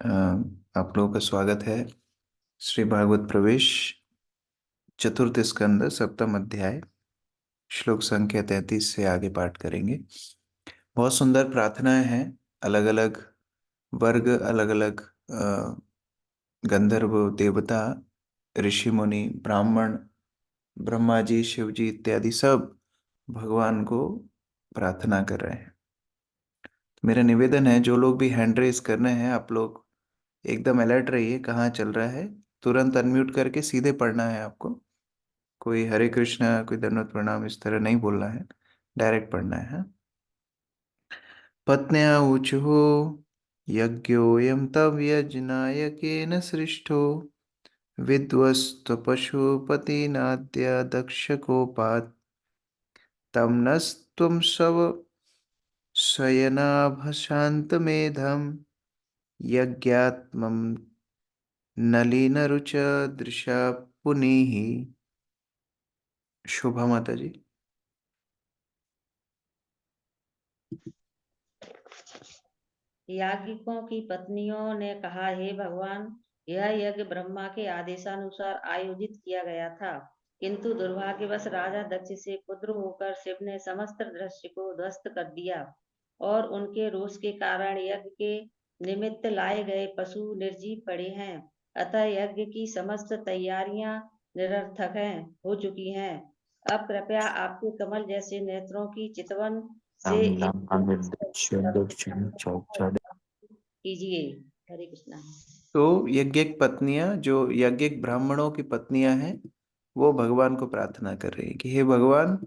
अ, आप लोगों का स्वागत है। श्री भागवत प्रवेश चतुर्थ स्कंद सप्तम अध्याय श्लोक संख्या 33 से आगे पाठ करेंगे। बहुत सुंदर प्रार्थनाएं हैं। अलग अलग वर्ग, अलग अलग गंधर्व, देवता, ऋषि मुनि, ब्राह्मण, ब्रह्मा जी, शिव जी इत्यादि सब भगवान को प्रार्थना कर रहे हैं। मेरा निवेदन है, जो लोग भी हैंड रेस कर रहे हैं, आप लोग एकदम अलर्ट रहिए। कहाँ चल रहा है, तुरंत अनम्यूट करके सीधे पढ़ना है आपको। कोई हरे कृष्णा, कोई दंडवत प्रणाम इस तरह नहीं बोलना है, डायरेक्ट पढ़ना है। हाँ? पत्न्या ऊचुः यज्ञोऽयं तव यज्ञनायकेन सृष्टो विद्वस्त्वपशुपतिनाद्य दक्षकोपात् तं नस्त्वं शयनाभशान्तमेधं यज्ञात्मं नलिनरुच दृशा पुनीः। शोभा माता जी। याज्ञिकों की पत्नियों ने कहा, हे भगवान, यह यज्ञ ब्रह्मा के आदेशानुसार आयोजित किया गया था, किंतु दुर्भाग्यवश राजा दक्ष से पुत्र होकर शिव ने समस्त दृश्य को ध्वस्त कर दिया और उनके रोष के कारण यज्ञ के निमित्त लाए गए पशु निर्जीव पड़े हैं। अतः यज्ञ की समस्त तैयारियां निरर्थक हो चुकी हैं। अब कृपया आपके कमल जैसे नेत्रों की चितवन से कीजिए। हरे कृष्णा। तो यज्ञिक पत्नियां, जो यज्ञिक ब्राह्मणों की पत्नियां हैं, वो भगवान को प्रार्थना कर रही है कि हे भगवान,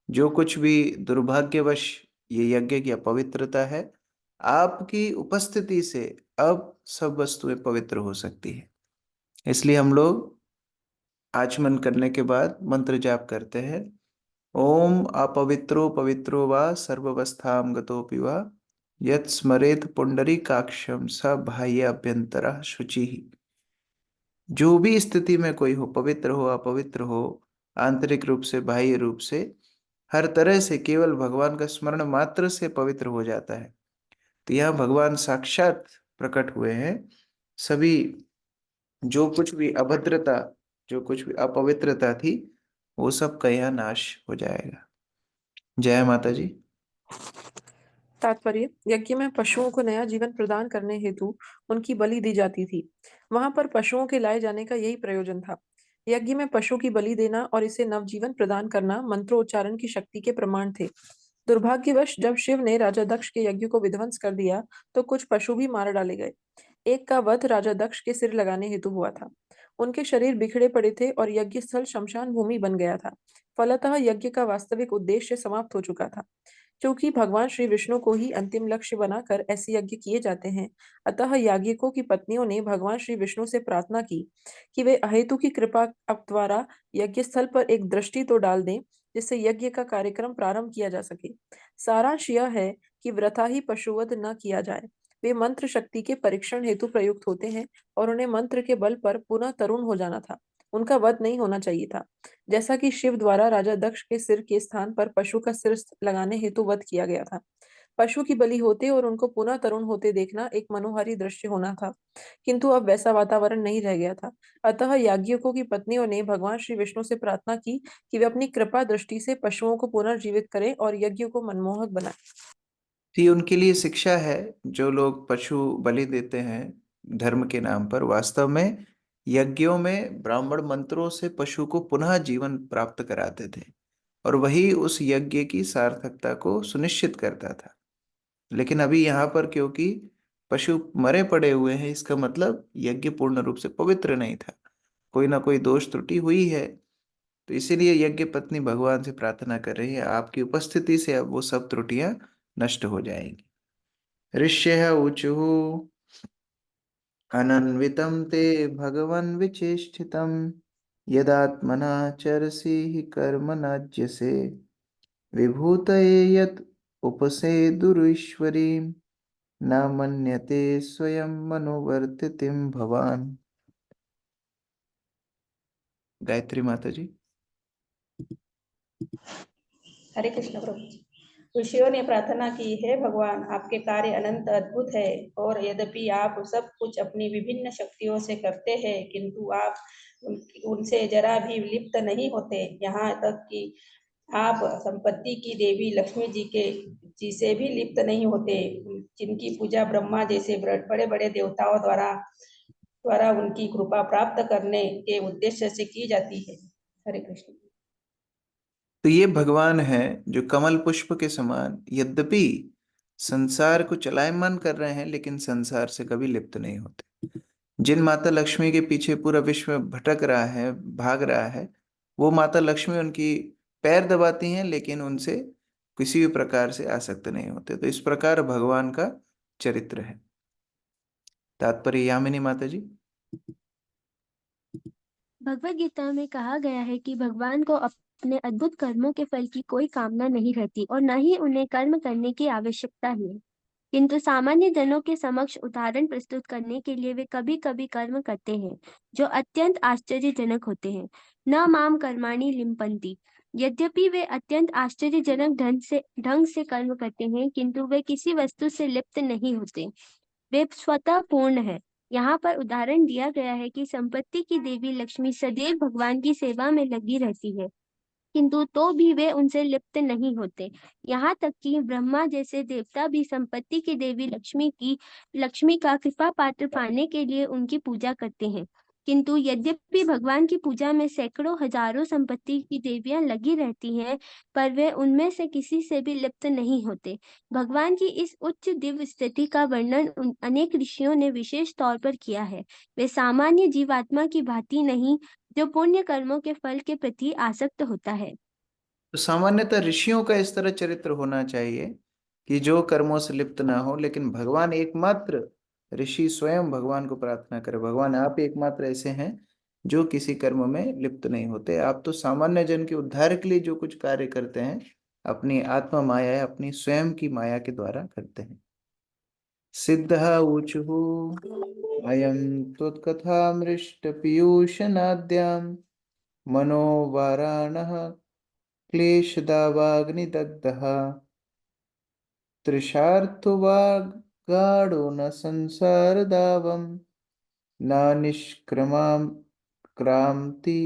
जो कुछ भी दुर्भाग्यवश ये यज्ञ की अपवित्रता है, आपकी उपस्थिति से अब सब वस्तुएं पवित्र हो सकती है। इसलिए हम लोग आचमन करने के बाद मंत्र जाप करते हैं। ओम अपवित्रो पवित्रो वा सर्वावस्थां गतोऽपि वा यत् स्मरेत पुंडरीकाक्षं स बाह्य अभ्यंतरः शुचिः। जो भी स्थिति में कोई हो, पवित्र हो अपवित्र हो, आंतरिक रूप से बाह्य रूप से, हर तरह से केवल भगवान का स्मरण मात्र से पवित्र हो जाता है। तो यहाँ भगवान साक्षात प्रकट हुए हैं। सभी जो कुछ भी अभद्रता, जो कुछ भी अपवित्रता थी, वो सब का यहाँ नाश हो जाएगा। जय माता जी। तात्पर्य: यज्ञ में पशुओं को नया जीवन प्रदान करने हेतु उनकी बलि दी जाती थी। वहां पर पशुओं के लाए जाने का यही प्रयोजन था। यज्ञ में पशु की बलि देना और इसे नवजीवन प्रदान करना मंत्रोच्चारण की शक्ति के प्रमाण थे। दुर्भाग्यवश जब शिव ने राजा दक्ष के यज्ञ को विध्वंस कर दिया तो कुछ पशु भी मार डाले गए। एक का वध राजा दक्ष के सिर लगाने हेतु हुआ था। उनके शरीर बिखरे पड़े थे और यज्ञ स्थल शमशान भूमि बन गया था। फलतः यज्ञ का वास्तविक उद्देश्य समाप्त हो चुका था। क्योंकि भगवान श्री विष्णु को ही अंतिम लक्ष्य बनाकर ऐसे यज्ञ किए जाते हैं, अतः याज्ञिकों की पत्नियों ने भगवान श्री विष्णु से प्रार्थना की कि वे अहेतु की कृपा अब द्वारा यज्ञ स्थल पर एक दृष्टि तो डाल दें, जिससे यज्ञ का कार्यक्रम प्रारंभ किया जा सके। सारांश यह है कि वृथा ही पशुवध न किया जाए। वे मंत्र शक्ति के परीक्षण हेतु प्रयुक्त होते हैं और उन्हें मंत्र के बल पर पुनः तरुण हो जाना था। उनका वध नहीं होना चाहिए था, जैसा कि शिव द्वारा राजा दक्ष के सिर के स्थान पर पशु का सिर लगाने हेतु वध किया गया था। पशु की बलि होते और उनको पुनः तरुण होते देखना एक मनोहारी दृश्य होना था, किंतु अब वैसा वातावरण नहीं रह गया था। अतः याज्ञिकों की पत्नियों ने भगवान श्री विष्णु से प्रार्थना की कि वे अपनी कृपा दृष्टि से पशुओं को पुनर्जीवित करें और यज्ञ को मनमोहक बनाएं। तो ये उनके लिए शिक्षा है। जो लोग पशु बलि देते हैं धर्म के नाम पर, वास्तव में यज्ञों में ब्राह्मण मंत्रों से पशु को पुनः जीवन प्राप्त कराते थे, और वही उस यज्ञ की सार्थकता को सुनिश्चित करता था। लेकिन अभी यहाँ पर क्योंकि पशु मरे पड़े हुए हैं, इसका मतलब यज्ञ पूर्ण रूप से पवित्र नहीं था, कोई ना कोई दोष त्रुटि हुई है। तो इसीलिए यज्ञ पत्नी भगवान से प्रार्थना कर रही है, आपकी उपस्थिति से अब वो सब त्रुटियां नष्ट हो जाएंगी। ऋष्यः ऊचुः अनन्वितं ते भगवन् विचेष्टितं यदात्मना चरसि हि कर्म नाज्यसे विभूतये यत् उपसेदुरीश्वरीं न मन्यते स्वयं मनोवर्तितिं भवान। गायत्री माता जी। हरे कृष्ण प्रभु जी। ऋषियों ने प्रार्थना की, हे भगवान, आपके कार्य अनंत अद्भुत है और यद्यपि आप सब कुछ अपनी विभिन्न शक्तियों से करते हैं, किंतु आप उनसे जरा भी लिप्त नहीं होते। यहाँ तक कि आप संपत्ति की देवी लक्ष्मी जी से भी लिप्त नहीं होते, जिनकी पूजा ब्रह्मा जैसे बड़े बड़े देवताओं द्वारा उनकी कृपा प्राप्त करने के उद्देश्य से की जाती है। हरे कृष्ण। तो ये भगवान है जो कमल पुष्प के समान यद्यपि संसार को चलायमान कर रहे हैं, लेकिन संसार से कभी लिप्त नहीं होते। जिन माता लक्ष्मी के पीछे पूरा विश्व भटक रहा है, भाग रहा है, वो माता लक्ष्मी उनकी पैर दबाती हैं, लेकिन उनसे किसी भी प्रकार से आसक्त नहीं होते। तो इस प्रकार भगवान का चरित्र है। तात्पर्य, यामिनी माता जी। भगवद गीता में कहा गया है कि भगवान को अपने अद्भुत कर्मों के फल की कोई कामना नहीं रहती और न ही उन्हें कर्म करने की आवश्यकता है, किंतु सामान्य जनों के समक्ष उदाहरण प्रस्तुत करने के लिए वे कभी कभी कर्म करते हैं जो अत्यंत आश्चर्यजनक होते हैं। न माम कर्माणि लिम्पन्ति, यद्यपि वे अत्यंत आश्चर्यजनक ढंग से कर्म करते हैं, किंतु वे किसी वस्तु से लिप्त नहीं होते, वे स्वतः पूर्ण है। यहाँ पर उदाहरण दिया गया है कि संपत्ति की देवी लक्ष्मी सदैव भगवान की सेवा में लगी रहती है, किंतु तो भी वे उनसे लिप्त नहीं होते। यहाँ तक कि ब्रह्मा जैसे देवता भी संपत्ति की देवी लक्ष्मी का कृपा पात्र पाने के लिए उनकी पूजा करते हैं, किंतु यद्यपि भगवान की पूजा में सैकड़ों हजारों संपत्ति की देवियां लगी रहती हैं, पर वे उनमें से किसी से भी लिप्त नहीं होते। भगवान की इस उच्च दिव्य स्थिति का वर्णन अनेक ऋषियों ने विशेष तौर पर किया है। वे सामान्य जीवात्मा की भांति नहीं, जो पुण्य कर्मों के फल के प्रति आसक्त होता है। तो सामान्यतः ऋषियों का इस तरह चरित्र होना चाहिए कि जो कर्मों से लिप्त ना हो, लेकिन भगवान एकमात्र, ऋषि स्वयं भगवान को प्रार्थना करे, भगवान आप एकमात्र ऐसे हैं जो किसी कर्म में लिप्त नहीं होते। आप तो सामान्य जन के उद्धार के लिए जो कुछ कार्य करते हैं, अपनी आत्मा माया, अपनी स्वयं की माया के द्वारा करते हैं। सिद्धः ऊचुः अयं त्वत्कथामृष्ट पीयूषनाद्यां मनोवाराणः क्लेशदावाग्निदग्धः तृषार्तवागाढो न संसारदावं न निष्क्रमां क्रांति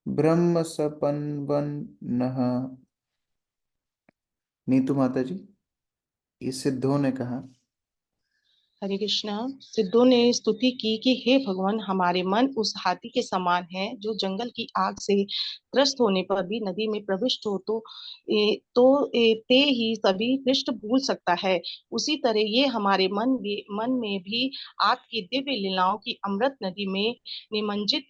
ब्रह्म सपन्वन्नः। नीतू माता जी, ये सिद्धों ने कहा। हरे कृष्णा। सिद्धों ने स्तुति की कि हे भगवान, हमारे मन उस हाथी के समान है जो जंगल की आग से त्रस्त होने पर भी नदी में प्रविष्ट हो ते ही सभी कृष्ण भूल सकता है। उसी तरह ये हमारे मन में भी आपकी दिव्य लीलाओं की अमृत नदी में निमज्जित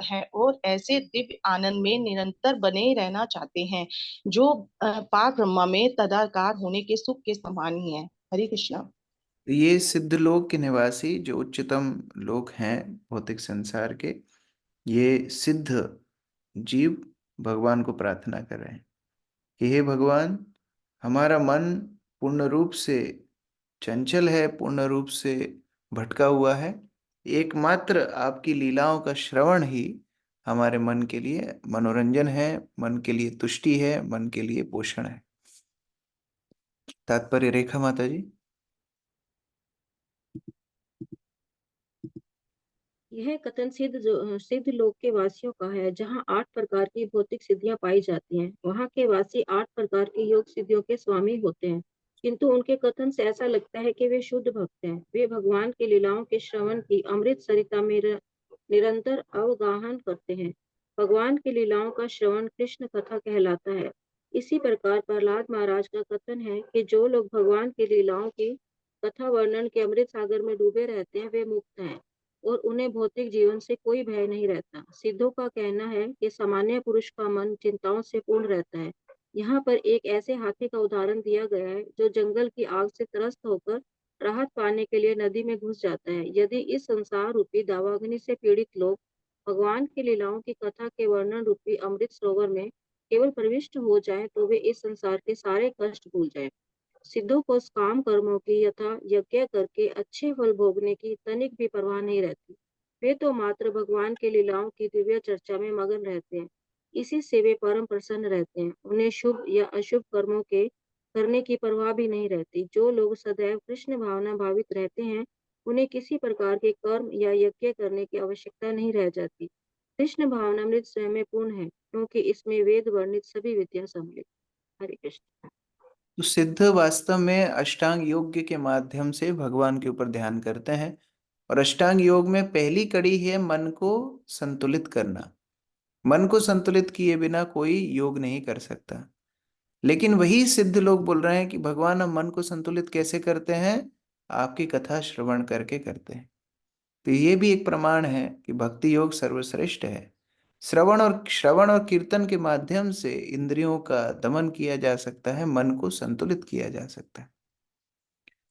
है और ऐसे दिव्य आनंद में निरंतर बने रहना चाहते हैं, जो पार ब्रह्म में तदाकार होने के सुख के समान ही है। हरे कृष्णा। ये सिद्ध लोक के निवासी जो उच्चतम लोक हैं भौतिक संसार के, ये सिद्ध जीव भगवान को प्रार्थना कर रहे हैं कि हे भगवान, हमारा मन पूर्ण रूप से चंचल है, पूर्ण रूप से भटका हुआ है। एकमात्र आपकी लीलाओं का श्रवण ही हमारे मन के लिए मनोरंजन है, मन के लिए तुष्टि है, मन के लिए पोषण है। तात्पर्य, रेखा माता जी। यह कथन सिद्ध लोक के वासियों का है, जहाँ 8 प्रकार की भौतिक सिद्धियां पाई जाती हैं। वहाँ के वासी 8 प्रकार की योग सिद्धियों के स्वामी होते हैं, किंतु उनके कथन से ऐसा लगता है कि वे शुद्ध भक्त हैं। वे भगवान की लीलाओं के श्रवण की अमृत सरिता में निरंतर अवगाहन करते हैं। भगवान की लीलाओं का श्रवण कृष्ण कथा कहलाता है। इसी प्रकार प्रहलाद महाराज का कथन है कि जो लोग भगवान की लीलाओं की कथा वर्णन के अमृत सागर में डूबे रहते हैं, वे मुक्त हैं और उन्हें भौतिक जीवन से कोई भय नहीं रहता। सिद्धों का कहना है कि सामान्य पुरुष का मन चिंताओं से पूर्ण रहता है। यहाँ पर एक ऐसे हाथी का उदाहरण दिया गया है जो जंगल की आग से त्रस्त होकर राहत पाने के लिए नदी में घुस जाता है। यदि इस संसार रूपी दावाग्नि से पीड़ित लोग भगवान की लीलाओं की कथा के वर्णन रूपी अमृत सरोवर में केवल प्रविष्ट हो जाए, तो वे इस संसार के सारे कष्ट भूल जाए। सिद्धों को काम कर्मों की यथा यज्ञ करके अच्छे फल भोगने की तनिक भी परवाह नहीं रहती। वे तो मात्र भगवान के लीलाओं की दिव्य चर्चा में मगन रहते हैं। इसी से वे परम प्रसन्न रहते हैं। उन्हें शुभ या अशुभ कर्मों के करने की परवाह भी नहीं रहती। जो लोग सदैव कृष्ण भावना भावित रहते हैं, उन्हें किसी प्रकार के कर्म या यज्ञ करने की आवश्यकता नहीं रह जाती। कृष्ण भावनामृत स्वयं में पूर्ण है, क्योंकि इसमें वेद वर्णित सभी विद्या सम्मिलित। हरे कृष्ण। तो सिद्ध वास्तव में अष्टांग योग के माध्यम से भगवान के ऊपर ध्यान करते हैं, और अष्टांग योग में पहली कड़ी है मन को संतुलित करना। मन को संतुलित किए बिना कोई योग नहीं कर सकता। लेकिन वही सिद्ध लोग बोल रहे हैं कि भगवान हम मन को संतुलित कैसे करते हैं, आपकी कथा श्रवण करके करते हैं। तो ये भी एक प्रमाण है कि भक्ति योग सर्वश्रेष्ठ है। श्रवण और कीर्तन के माध्यम से इंद्रियों का दमन किया जा सकता है, मन को संतुलित किया जा सकता है।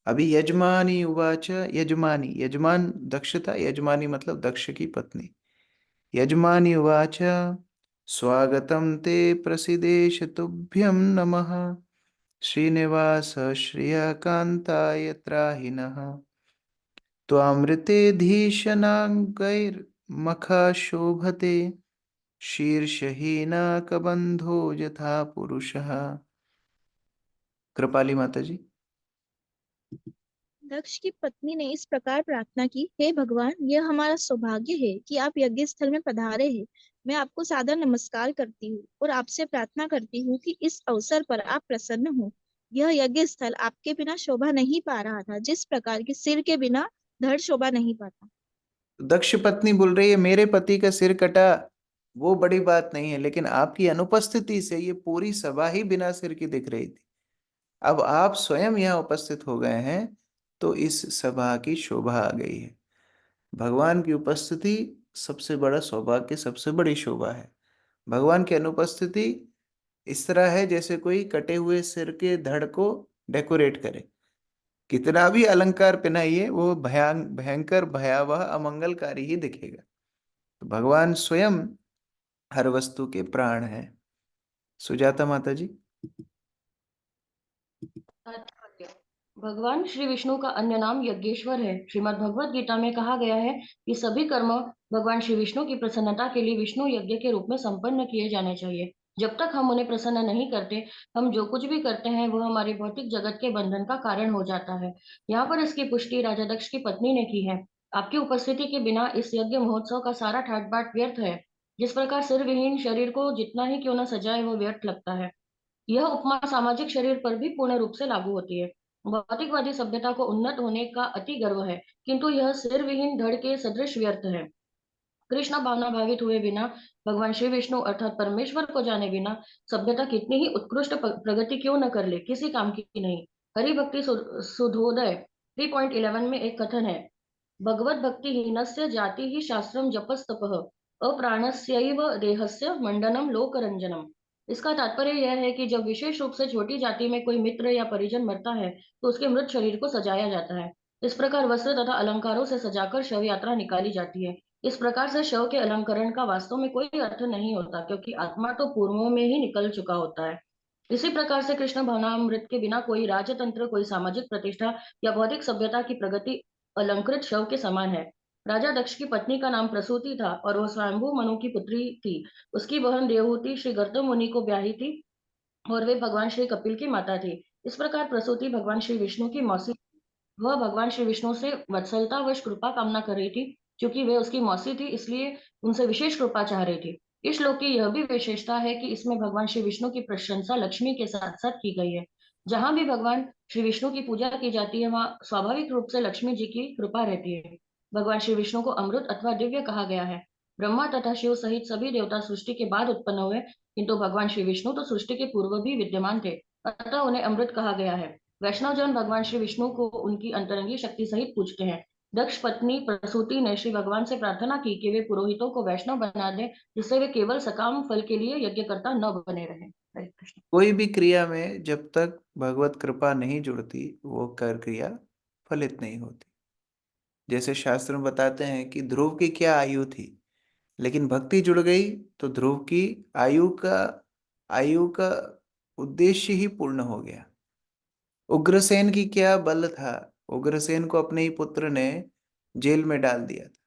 अभी यजमानी उवाच, यजमानी, यजमान दक्ष था, यजमानी मतलब दक्ष की पत्नी। यजमानी उवाच स्वागतं ते प्रसीदेश तुभ्यं नमः श्रीनिवास श्रियकान्ताय त्राहिनः त्वामृतेऽधीशनागैर्मखा शोभते शीर्षहीना कबंधो यथा पुरुषः। कृपाली माता जी। दक्ष की पत्नी ने इस प्रकार प्रार्थना की, हे भगवान, यह हमारा सौभाग्य है कि आप यज्ञ स्थल में पधारे हैं। मैं आपको सादर नमस्कार करती हूँ और आपसे प्रार्थना करती हूँ कि इस अवसर पर आप प्रसन्न हो। यह यज्ञ स्थल आपके बिना शोभा नहीं पा रहा था, जिस प्रकार की सिर के बिना धड़ शोभा नहीं पाता। दक्ष पत्नी बोल रही है मेरे पति का सिर कटा वो बड़ी बात नहीं है, लेकिन आपकी अनुपस्थिति से ये पूरी सभा ही बिना सिर की दिख रही थी। अब आप स्वयं यहाँ उपस्थित हो गए हैं तो इस सभा की शोभा आ गई है। भगवान की उपस्थिति सबसे बड़ा सौभाग्य, सबसे बड़ी शोभा है। भगवान की अनुपस्थिति इस तरह है जैसे कोई कटे हुए सिर के धड़ को डेकोरेट करे। कितना भी अलंकार पहनाइए वो भयंकर भयावह अमंगलकारी ही दिखेगा। तो भगवान स्वयं हर वस्तु के प्राण हैं। सुजाता माता जी। तात्पर्य। भगवान श्री विष्णु का अन्य नाम यज्ञेश्वर है। श्रीमद् भगवत गीता में कहा गया है कि सभी कर्म भगवान श्री विष्णु की प्रसन्नता के लिए विष्णु यज्ञ के रूप में संपन्न किए जाने चाहिए। जब तक हम उन्हें प्रसन्न नहीं करते, हम जो कुछ भी करते हैं वह हमारी भौतिक जगत के बंधन का कारण हो जाता है। यहाँ पर इसकी पुष्टि राजा दक्ष की पत्नी ने की है। आपकी उपस्थिति के बिना इस यज्ञ महोत्सव का सारा ठाट बाट व्यर्थ है। जिस प्रकार सिर विहीन शरीर को जितना ही क्यों न सजाए वह व्यर्थ लगता है, यह उपमा सामाजिक शरीर पर भी पूर्ण रूप से लागू होती है। भौतिकवादी सभ्यता को उन्नत होने का अति गर्व है, किंतु यह सिर विहीन धड़ के सदृश व्यर्थ है। कृष्ण भावना भावित हुए बिना, भगवान श्री विष्णु अर्थात परमेश्वर को जाने बिना सभ्यता कितनी ही उत्कृष्ट प्रगति क्यों न कर ले, किसी काम की नहीं। हरि भक्ति सुधोदय 3.11 में एक कथन है, भगवत भक्ति हीनस्य जाति ही शास्त्रम जपस्तपः अप्राणस्यैव देहस्य मंडनम लोकरंजनम। इसका तात्पर्य यह है कि जब विशेष रूप से छोटी जाति में कोई मित्र या परिजन मरता है तो उसके मृत शरीर को सजाया जाता है। इस प्रकार वस्त्र तथा अलंकारों से सजाकर शव यात्रा निकाली जाती है। इस प्रकार से शव के अलंकरण का वास्तव में कोई अर्थ नहीं होता, क्योंकि आत्मा तो पूर्वों में ही निकल चुका होता है। इसी प्रकार से कृष्ण भावनामृत के बिना कोई राजतंत्र, कोई सामाजिक प्रतिष्ठा या भौतिक सभ्यता की प्रगति अलंकृत शव के समान है। राजा दक्ष की पत्नी का नाम प्रसूति था और वह स्वयंभू मनु की पुत्री थी। उसकी बहन देवहूति श्री गौतम मुनि को ब्याही थी और वे भगवान श्री कपिल की माता थी। इस प्रकार प्रसूति भगवान श्री विष्णु की मौसी, वह भगवान श्री विष्णु से वत्सलतावश कृपा कामना कर रही थी। क्योंकि वे उसकी मौसी थी, इसलिए उनसे विशेष कृपा चाह रही थी। इस श्लोक की यह भी विशेषता है कि इसमें भगवान श्री विष्णु की प्रशंसा लक्ष्मी के साथ साथ की गई है। जहां भी भगवान श्री विष्णु की पूजा की जाती है, वहां स्वाभाविक रूप से लक्ष्मी जी की कृपा रहती है। भगवान श्री विष्णु को अमृत अथवा दिव्य कहा गया है। ब्रह्मा तथा शिव सहित सभी देवता सृष्टि के बाद उत्पन्न हुए, किंतु भगवान श्री विष्णु तो सृष्टि के पूर्व भी विद्यमान थे, अतः उन्हें अमृत कहा गया है। वैष्णव जन भगवान श्री विष्णु को उनकी अंतरंगी शक्ति सहित पूजते हैं। दक्ष पत्नी प्रसूति ने श्री भगवान से प्रार्थना की कि वे पुरोहितों को वैष्णव बना दें, जिससे वे केवल सकाम फल के लिए यज्ञकर्ता न बने रहे। हरे कृष्ण। कोई भी क्रिया में जब तक भगवत कृपा नहीं जुड़ती वो कर क्रिया फलित नहीं होती। जैसे शास्त्र में बताते हैं कि ध्रुव की क्या आयु थी, लेकिन भक्ति जुड़ गई तो ध्रुव की आयु का उद्देश्य ही पूर्ण हो गया। उग्रसेन की क्या बल था, उग्रसेन को अपने ही पुत्र ने जेल में डाल दिया था,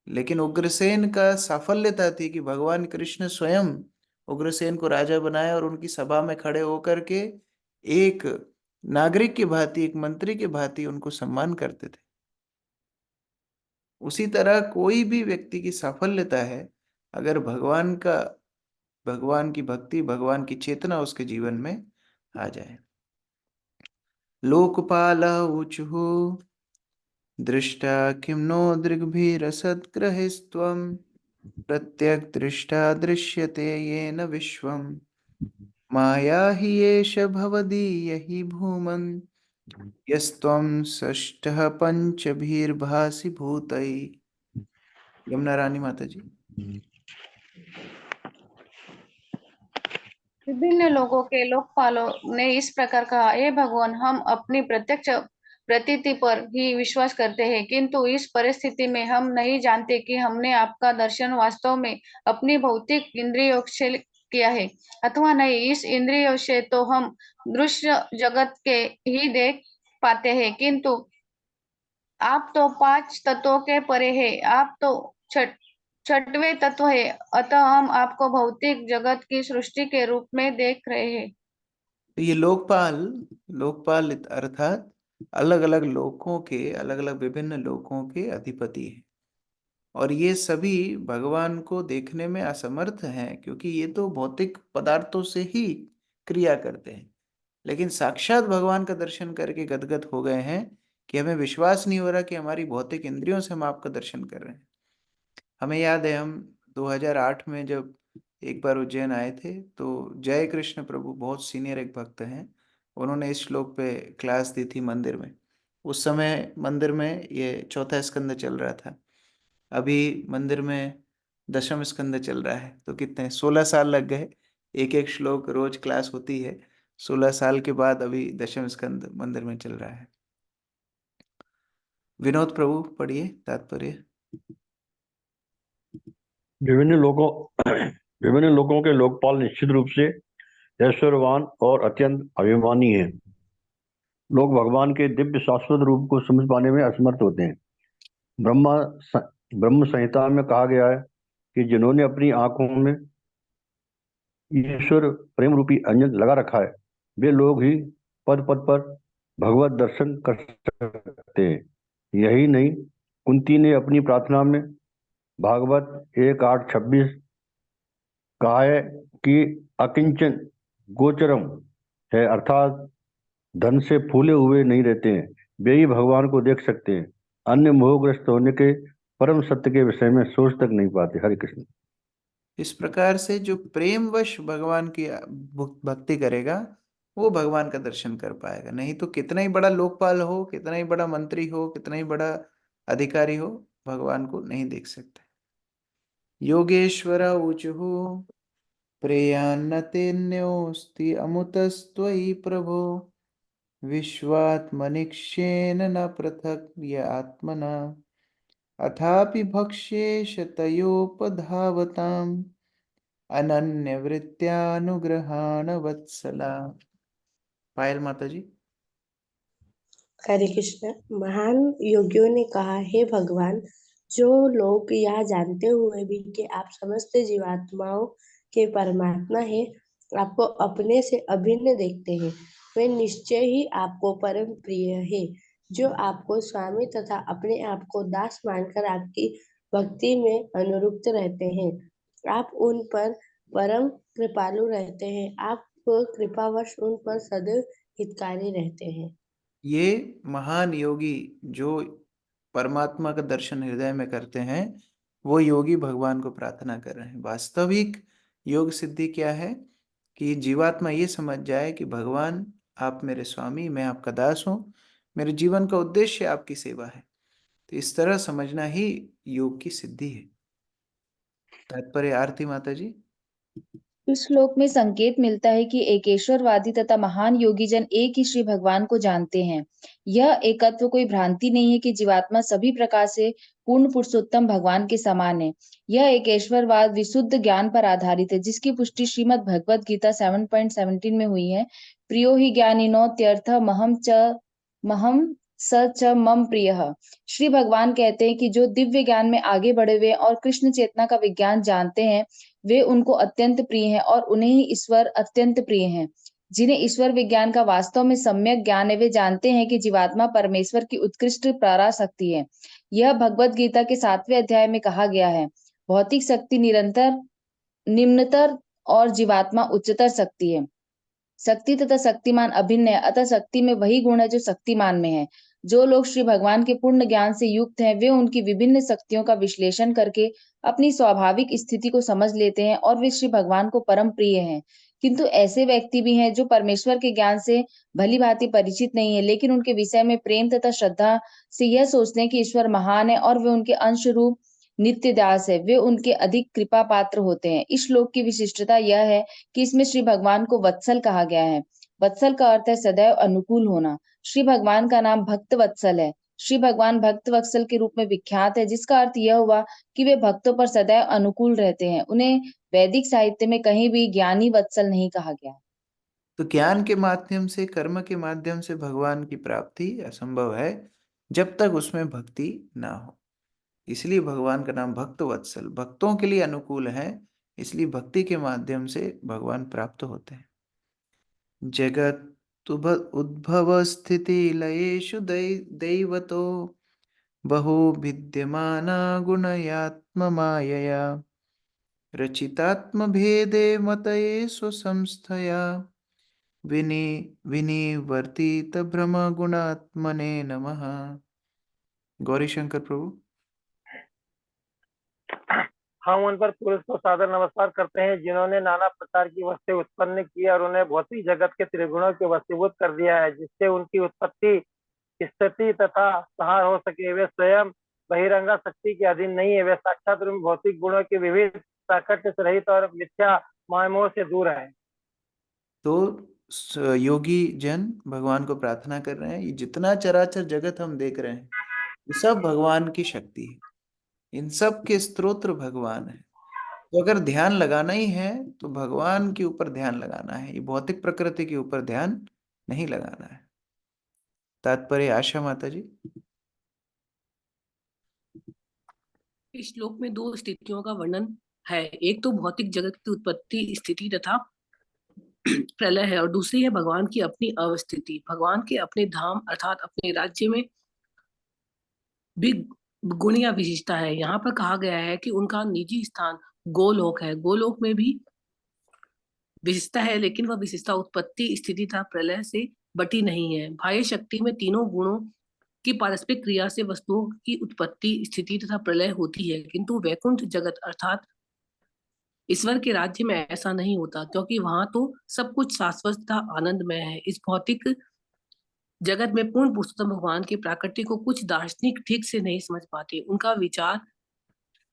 लेकिन उग्रसेन का साफल्यता थी कि भगवान कृष्ण स्वयं उग्रसेन को राजा बनाया और उनकी सभा में खड़े होकर के एक नागरिक की भांति, एक मंत्री की भांति उनको सम्मान करते थे। उसी तरह कोई भी व्यक्ति की साफल्यता है अगर भगवान की भक्ति, भगवान की चेतना उसके जीवन में आ जाए। लोकपाल ऊचुः दृष्टा किं नो दृग्भिरसद्ग्रहिस्त्वं प्रत्यग्दृष्टा दृश्यते येन विश्वम् माया हि एष भवदीय हि भूमन् यस्त्वं षष्ठः पंचभिर्भासि भूतैः। यमुना रानी माता जी। विभिन्न लोगों के लोकपालों ने इस प्रकार कहा, हे भगवान, हम अपनी प्रत्यक्ष प्रतीति पर ही विश्वास करते हैं, किंतु इस परिस्थिति में हम नहीं जानते कि हमने आपका दर्शन वास्तव में अपनी भौतिक इंद्रियों से किया है अथवा नहीं। इस इंद्रियों से तो हम दृश्य जगत के ही देख पाते हैं, किंतु आप तो 5 तत्वों के परे है, आप तो छठवें तत्व है, अतः हम आपको भौतिक जगत की सृष्टि के रूप में देख रहे हैं। तो ये लोकपाल अर्थात अलग अलग लोकों के, अलग अलग विभिन्न लोकों के अधिपति हैं, और ये सभी भगवान को देखने में असमर्थ हैं, क्योंकि ये तो भौतिक पदार्थों से ही क्रिया करते हैं। लेकिन साक्षात भगवान का दर्शन करके गदगद हो गए हैं कि हमें विश्वास नहीं हो रहा कि हमारी भौतिक इंद्रियों से हम आपका दर्शन कर रहे हैं। हमें याद है, हम 2008 में जब एक बार उज्जैन आए थे, तो जय कृष्ण प्रभु, बहुत सीनियर एक भक्त हैं, उन्होंने इस श्लोक पे क्लास दी थी मंदिर में। उस समय मंदिर में ये चौथा स्कंद चल रहा था। अभी मंदिर में दशम स्कंद चल रहा है, तो कितने 16 साल लग गए। एक एक श्लोक रोज क्लास होती है। 16 साल के बाद अभी दशम स्कंद मंदिर में चल रहा है। विनोद प्रभु पढ़िए तात्पर्य। विभिन्न लोगों के लोकपाल निश्चित रूप से ऐश्वर्यवान और अत्यंत अभिमानी हैं। लोग भगवान के दिव्य शाश्वत रूप को समझ पाने में असमर्थ होते हैं। ब्रह्म संहिता में कहा गया है कि जिन्होंने अपनी आंखों में ईश्वर प्रेम रूपी अंजन लगा रखा है, वे लोग ही पद पद पर भगवत दर्शन कर सकते हैं। यही नहीं, कुंती ने अपनी प्रार्थना में भागवत 1:8-26 कहा है कि अकिंचन गोचरम है, अर्थात धन से फूले हुए नहीं रहते हैं, वे ही भगवान को देख सकते हैं। अन्य मोहग्रस्त होने के परम सत्य के विषय में सोच तक नहीं पाते। हरे कृष्ण। इस प्रकार से जो प्रेमवश भगवान की भक्ति करेगा वो भगवान का दर्शन कर पाएगा। नहीं तो कितना ही बड़ा लोकपाल हो, कितना ही बड़ा मंत्री हो, कितना ही बड़ा अधिकारी हो, भगवान को नहीं देख सकते। योगेश्वर ऊचुः प्रेयान्न तेन्योऽस्ति अमुतस्त्वयि प्रभो विश्वात्मनिक्षेन न पृथक् य आत्मना अथापि भक्ष्येष तयोपधावताम् अनन्यवृत्त्यानुग्रहाण वत्सला। पायल माता जी। हरे कृष्ण। महान योगियों ने कहा, हे भगवान, जो लोग यह जानते हुए भी कि आप समस्त जीवात्माओं के परमात्मा है, आपको अपने से अभिन्न देखते हैं, वे निश्चय ही आपको परम प्रिय है। जो आपको स्वामी तथा अपने आप को दास मानकर आपकी भक्ति में अनुरक्त रहते हैं, आप उन पर परम कृपालु रहते हैं। आप कृपावश उन पर सदैव हितकारी रहते हैं। ये महान योगी जो परमात्मा का दर्शन हृदय में करते हैं, वो योगी भगवान को प्रार्थना कर रहे हैं। वास्तविक योग सिद्धि क्या है कि जीवात्मा ये समझ जाए कि भगवान आप मेरे स्वामी, मैं आपका दास हूँ, मेरे जीवन का उद्देश्य आपकी सेवा है। तो इस तरह समझना ही योग की सिद्धि है। तात्पर्य आरती माता जी। इस श्लोक में संकेत मिलता है कि एकेश्वरवादी तथा महान योगी जन एक ही श्री भगवान को जानते हैं। यह एकत्व कोई भ्रांति नहीं है कि जीवात्मा सभी प्रकार से पूर्ण पुरुषोत्तम भगवान के समान है। यह एकेश्वरवाद विशुद्ध ज्ञान पर आधारित है, जिसकी पुष्टि श्रीमद् भगवद गीता 7.17 में हुई है। प्रियो हि ज्ञानिनो त्यर्थ महम स च मम प्रियः। श्री भगवान कहते हैं कि जो दिव्य ज्ञान में आगे बढ़े हुए और कृष्ण चेतना का विज्ञान जानते हैं, वे उनको अत्यंत प्रिय हैं और उन्हें ही ईश्वर अत्यंत प्रिय हैं। जिन्हें ईश्वर विज्ञान का वास्तव में सम्यक ज्ञान है वे जानते हैं कि जीवात्मा परमेश्वर की उत्कृष्ट पराशक्ति है। यह भगवत गीता के 7वें अध्याय में कहा गया है। भौतिक शक्ति निम्नतर और जीवात्मा उच्चतर शक्ति है। शक्ति तथा शक्तिमान अभिन्न है, अतः शक्ति में वही गुण है जो शक्तिमान में है। जो लोग श्री भगवान के पूर्ण ज्ञान से युक्त हैं, वे उनकी विभिन्न शक्तियों का विश्लेषण करके अपनी स्वाभाविक स्थिति को समझ लेते हैं और वे श्री भगवान को परम प्रिय हैं। किंतु ऐसे व्यक्ति भी हैं जो परमेश्वर के ज्ञान से भली भांति परिचित नहीं है, लेकिन उनके विषय में प्रेम तथा श्रद्धा से यह सोचते हैं कि ईश्वर महान है और वे उनके अंश रूप नित्य दास है, वे उनके अधिक कृपा पात्र होते हैं। इस श्लोक की विशिष्टता यह है कि इसमें श्री भगवान को वत्सल कहा गया है। वत्सल का अर्थ है सदैव अनुकूल होना। श्री भगवान का नाम भक्त वत्सल है। श्री भगवान भक्त वत्सल के रूप में विख्यात है, जिसका अर्थ यह हुआ कि वे भक्तों पर सदैव अनुकूल रहते हैं। उन्हें वैदिक साहित्य में कहीं भी ज्ञानी वत्सल नहीं कहा गया। तो ज्ञान के माध्यम से, कर्म के माध्यम से भगवान की प्राप्ति असंभव है जब तक उसमें भक्ति ना हो। इसलिए भगवान का नाम भक्त वत्सल, भक्तों के लिए अनुकूल है, इसलिए भक्ति के माध्यम से भगवान प्राप्त होते हैं। जगत उद्भव स्थिति लयेषु दैवतो बहु विद्यमाना गुणयात्म मायया रचितात्म भेदे मतये स्वसंस्थया विनिवर्तित भ्रम गुणात्मने नमः। गौरी शंकर प्रभु। हम उन पर पुरुष को सादर नमस्कार करते हैं जिन्होंने नाना प्रकार की वस्तुएं उत्पन्न की और उन्हें भौतिक जगत के त्रिगुणों के वशीभूत कर दिया है, जिससे उनकी उत्पत्ति, स्थिति तथा संहार हो सके। वे स्वयं बहिरंगा शक्ति के अधीन नहीं है, वे साक्षात रूप भौतिक गुणों के विविध प्राकट्य से रहित और मिथ्या मायमोह से दूर है। तो योगी जन भगवान को प्रार्थना कर रहे हैं, ये जितना चराचर जगत हम देख रहे हैं ये सब भगवान की शक्ति है, इन सब के स्त्रोत्र भगवान है। तो अगर ध्यान लगाना ही है तो भगवान के ऊपर ध्यान लगाना है, ये भौतिक प्रकृति के ऊपर ध्यान नहीं लगाना है। तात्पर्य आशा माता जी। इस श्लोक में दो स्थितियों का वर्णन है। एक तो भौतिक जगत की उत्पत्ति, स्थिति तथा प्रलय है, और दूसरी है भगवान की अपनी अवस्थिति। भगवान के अपने धाम अर्थात अपने राज्य में भी गुण या विशिष्टता है। यहाँ पर कहा गया है कि उनका निजी स्थान गोलोक है। गोलोक में भी विशिष्टता है, लेकिन वह विशिष्टता उत्पत्ति, स्थिति तथा प्रलय से बटी नहीं है। बाह्य शक्ति में तीनों गुणों की पारस्परिक क्रिया से वस्तुओं की उत्पत्ति, स्थिति तथा प्रलय होती है, किंतु वैकुंठ जगत अर्थात ईश्वर के राज्य में ऐसा नहीं होता, क्योंकि वहां तो सब कुछ शाश्वत तथा आनंदमय है। इस भौतिक जगत में पूर्ण पुरुषोत्तम भगवान की प्रकृति को कुछ दार्शनिक ठीक से नहीं समझ पाते। उनका विचार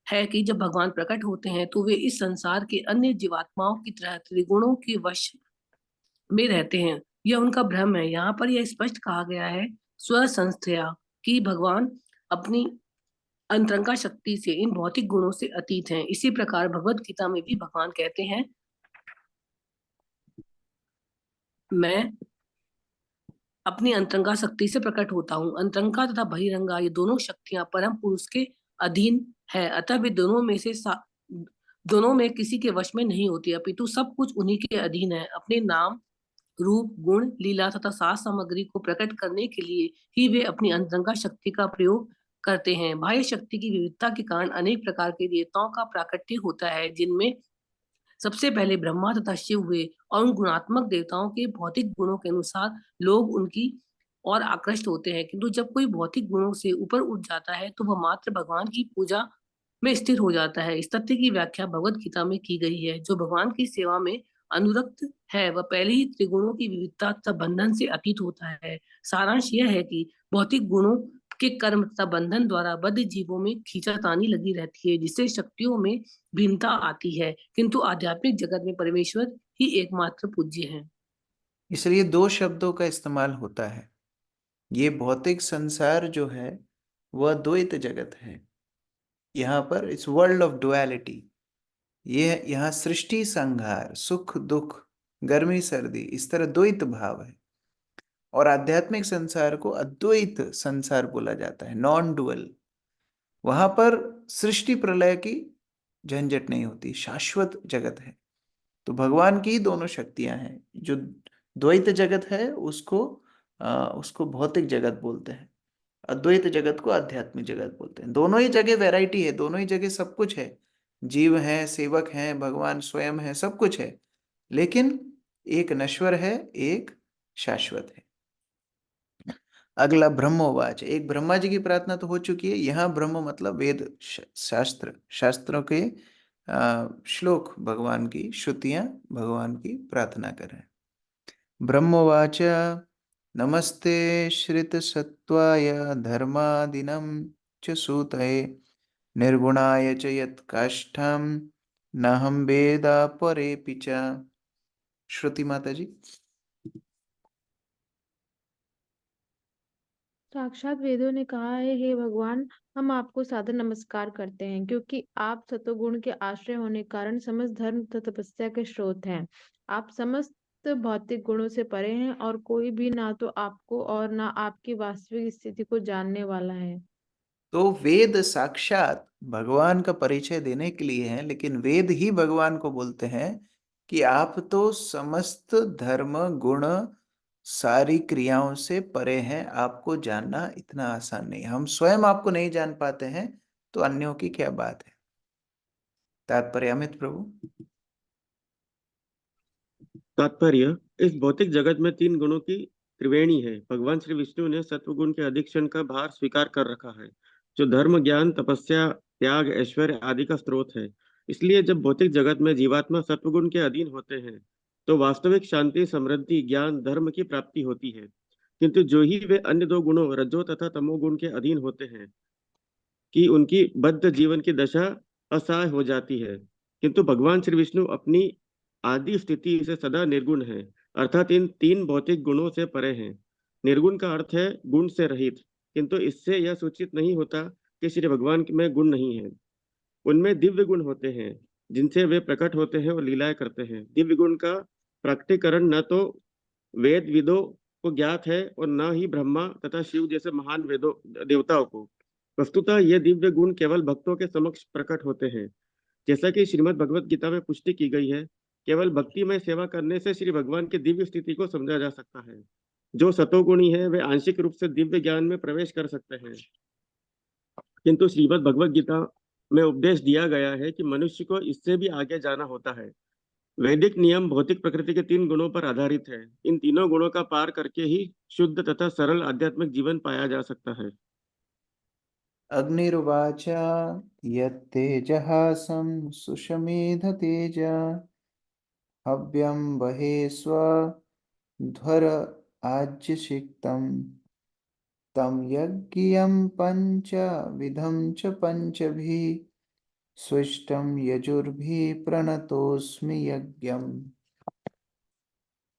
है कि जब भगवान प्रकट होते हैं तो वे इस संसार के अन्य जीवात्माओं की तरह त्रिगुणों के वश में रहते हैं। यह उनका भ्रम है। यहाँ पर यह स्पष्ट कहा गया है स्वसंस्थया कि भगवान अपनी अंतरंगा शक्ति से इन भौतिक गुणों से अतीत हैं। इसी प्रकार भगवत गीता में भी भगवान कहते हैं, मैं अपनी अंतरंगा शक्ति से प्रकट होता हूँ। अंतरंगा तथा बहिरंगा ये दोनों शक्तियां परम पुरुष के अधीन है, अतः वे दोनों में किसी के वश में नहीं होती, अपितु सब कुछ उन्हीं के अधीन है। अपने नाम, रूप, गुण, लीला तथा साज सामग्री को प्रकट करने के लिए ही वे अपनी अंतरंगा शक्ति का प्रयोग करते हैं। बाह्य शक्ति की विविधता के कारण अनेक प्रकार के देवताओं का प्राकट्य होता है, जिनमें सबसे पहले ब्रह्मा तथा शिव हुए, और उन गुणात्मक देवताओं के भौतिक गुणों के अनुसार लोग उनकी और आकृष्ट होते हैं। किंतु जब कोई भौतिक गुणों से ऊपर उठ जाता है तो वह मात्र भगवान की पूजा में स्थिर हो जाता है। इस तथ्य की व्याख्या भगवत गीता में की गई है। जो भगवान की सेवा में अनुरक्त है वह पहले ही त्रिगुणों की विविधता तथा बंधन से अतीत होता है। सारांश यह है कि भौतिक गुणों के कर्म तथा बंधन द्वारा बद्ध जीवों में खींचातानी लगी रहती है, जिससे शक्तियों में भिन्नता आती है, किंतु आध्यात्मिक जगत में परमेश्वर ही एकमात्र पूज्य है। इसलिए दो शब्दों का इस्तेमाल होता है। ये भौतिक संसार जो है वह द्वैत जगत है। यहाँ पर इट्स वर्ल्ड ऑफ डुअलिटी। ये यहाँ सृष्टि संहार, सुख दुख, गर्मी सर्दी, इस तरह द्वैत भाव है। और आध्यात्मिक संसार को अद्वैत संसार बोला जाता है, नॉन डुअल। वहां पर सृष्टि प्रलय की झंझट नहीं होती, शाश्वत जगत है। तो भगवान की दोनों शक्तियां हैं, जो द्वैत जगत है उसको भौतिक जगत बोलते हैं, अद्वैत जगत को आध्यात्मिक जगत बोलते हैं। दोनों ही जगह वैरायटी है, दोनों ही जगह सब कुछ है, जीव है, सेवक है, भगवान स्वयं है, सब कुछ है, लेकिन एक नश्वर है, एक शाश्वत है। अगला ब्रह्मोवाच, एक ब्रह्मा जी की प्रार्थना तो हो चुकी है, यहाँ ब्रह्म मतलब वेद शास्त्रों के श्लोक, भगवान की श्रुतियां, भगवान की प्रार्थना कर रहे हैं। ब्रह्मोवाच नमस्ते श्रित सत्वाय धर्मादिनं च सूतये निर्गुणाय च यत्काष्ठं नाहं वेदा परेऽपि च। श्रुति माता जी। साक्षात वेदों ने कहा है, हे भगवान, हम आपको सादर नमस्कार करते हैं, क्योंकि आप सतोगुण के आश्रय होने के कारण समस्त धर्म तथा तपस्या के स्रोत हैं। आप समस्त भौतिक गुणों से परे हैं और कोई भी ना तो आपको और ना आपकी वास्तविक स्थिति को जानने वाला है। तो वेद साक्षात भगवान का परिचय देने के लिए हैं, लेकिन वेद ही भगवान को बोलते हैं कि आप तो समस्त धर्म गुण सारी क्रियाओं से परे हैं, आपको जानना इतना आसान नहीं। हम स्वयं आपको नहीं जान पाते हैं, तो अन्यों की क्या बात है। तात्पर्य अमित प्रभु। तात्पर्य, इस भौतिक जगत में 3 गुणों की त्रिवेणी है। भगवान श्री विष्णु ने सत्वगुण के अधिक्षण का भार स्वीकार कर रखा है, जो धर्म, ज्ञान, तपस्या, त्याग, ऐश्वर्य आदि का स्रोत है। इसलिए जब भौतिक जगत में जीवात्मा सत्वगुण के अधीन होते हैं, तो वास्तविक शांति, समृद्धि, ज्ञान, धर्म की प्राप्ति होती है। किंतु जो ही वे अन्य 2 गुणों रजो तथा तमोगुण के अधीन होते हैं, कि उनकी बद्ध जीवन की दशा असहाय हो जाती है। किंतु भगवान श्री विष्णु अपनी आदि स्थिति से सदा निर्गुण है, अर्थात इन 3 भौतिक गुणों से परे हैं। निर्गुण का अर्थ है गुण से रहित, किंतु इससे यह सूचित नहीं होता कि श्री भगवान में गुण नहीं है। उनमें दिव्य गुण होते हैं, जिनसे वे प्रकट होते हैं और लीलाएं करते हैं। दिव्य गुण का प्रकटीकरण न तो वेद विदों को ज्ञात है और न ही ब्रह्मा तथा शिव जैसे महान वेदों देवताओं को। वस्तुतः ये दिव्य गुण केवल भक्तों के समक्ष प्रकट होते हैं। जैसा कि श्रीमद् भगवत गीता में पुष्टि की गई है, केवल भक्ति में सेवा करने से श्री भगवान की दिव्य स्थिति को समझा जा सकता है। जो सतोगुणी है वे आंशिक रूप से दिव्य ज्ञान में प्रवेश कर सकते हैं, किंतु श्रीमद् भगवत गीता में उपदेश दिया गया है कि मनुष्य को इससे भी आगे जाना होता है। वैदिक नियम भौतिक प्रकृति के 3 गुणों पर आधारित है। इन तीनों गुणों का पार करके ही शुद्ध तथा सरल आध्यात्मिक जीवन पाया जा सकता है। अग्निरुवाच यत्तेजः सुषमेध तेज हव्यं वहे स्वध्वर आज्यसिक्तं तं यज्ञियं पंचविधं च पंचभिः स्विष्टं यजुर्भिः प्रणतोऽस्मि यज्ञम्।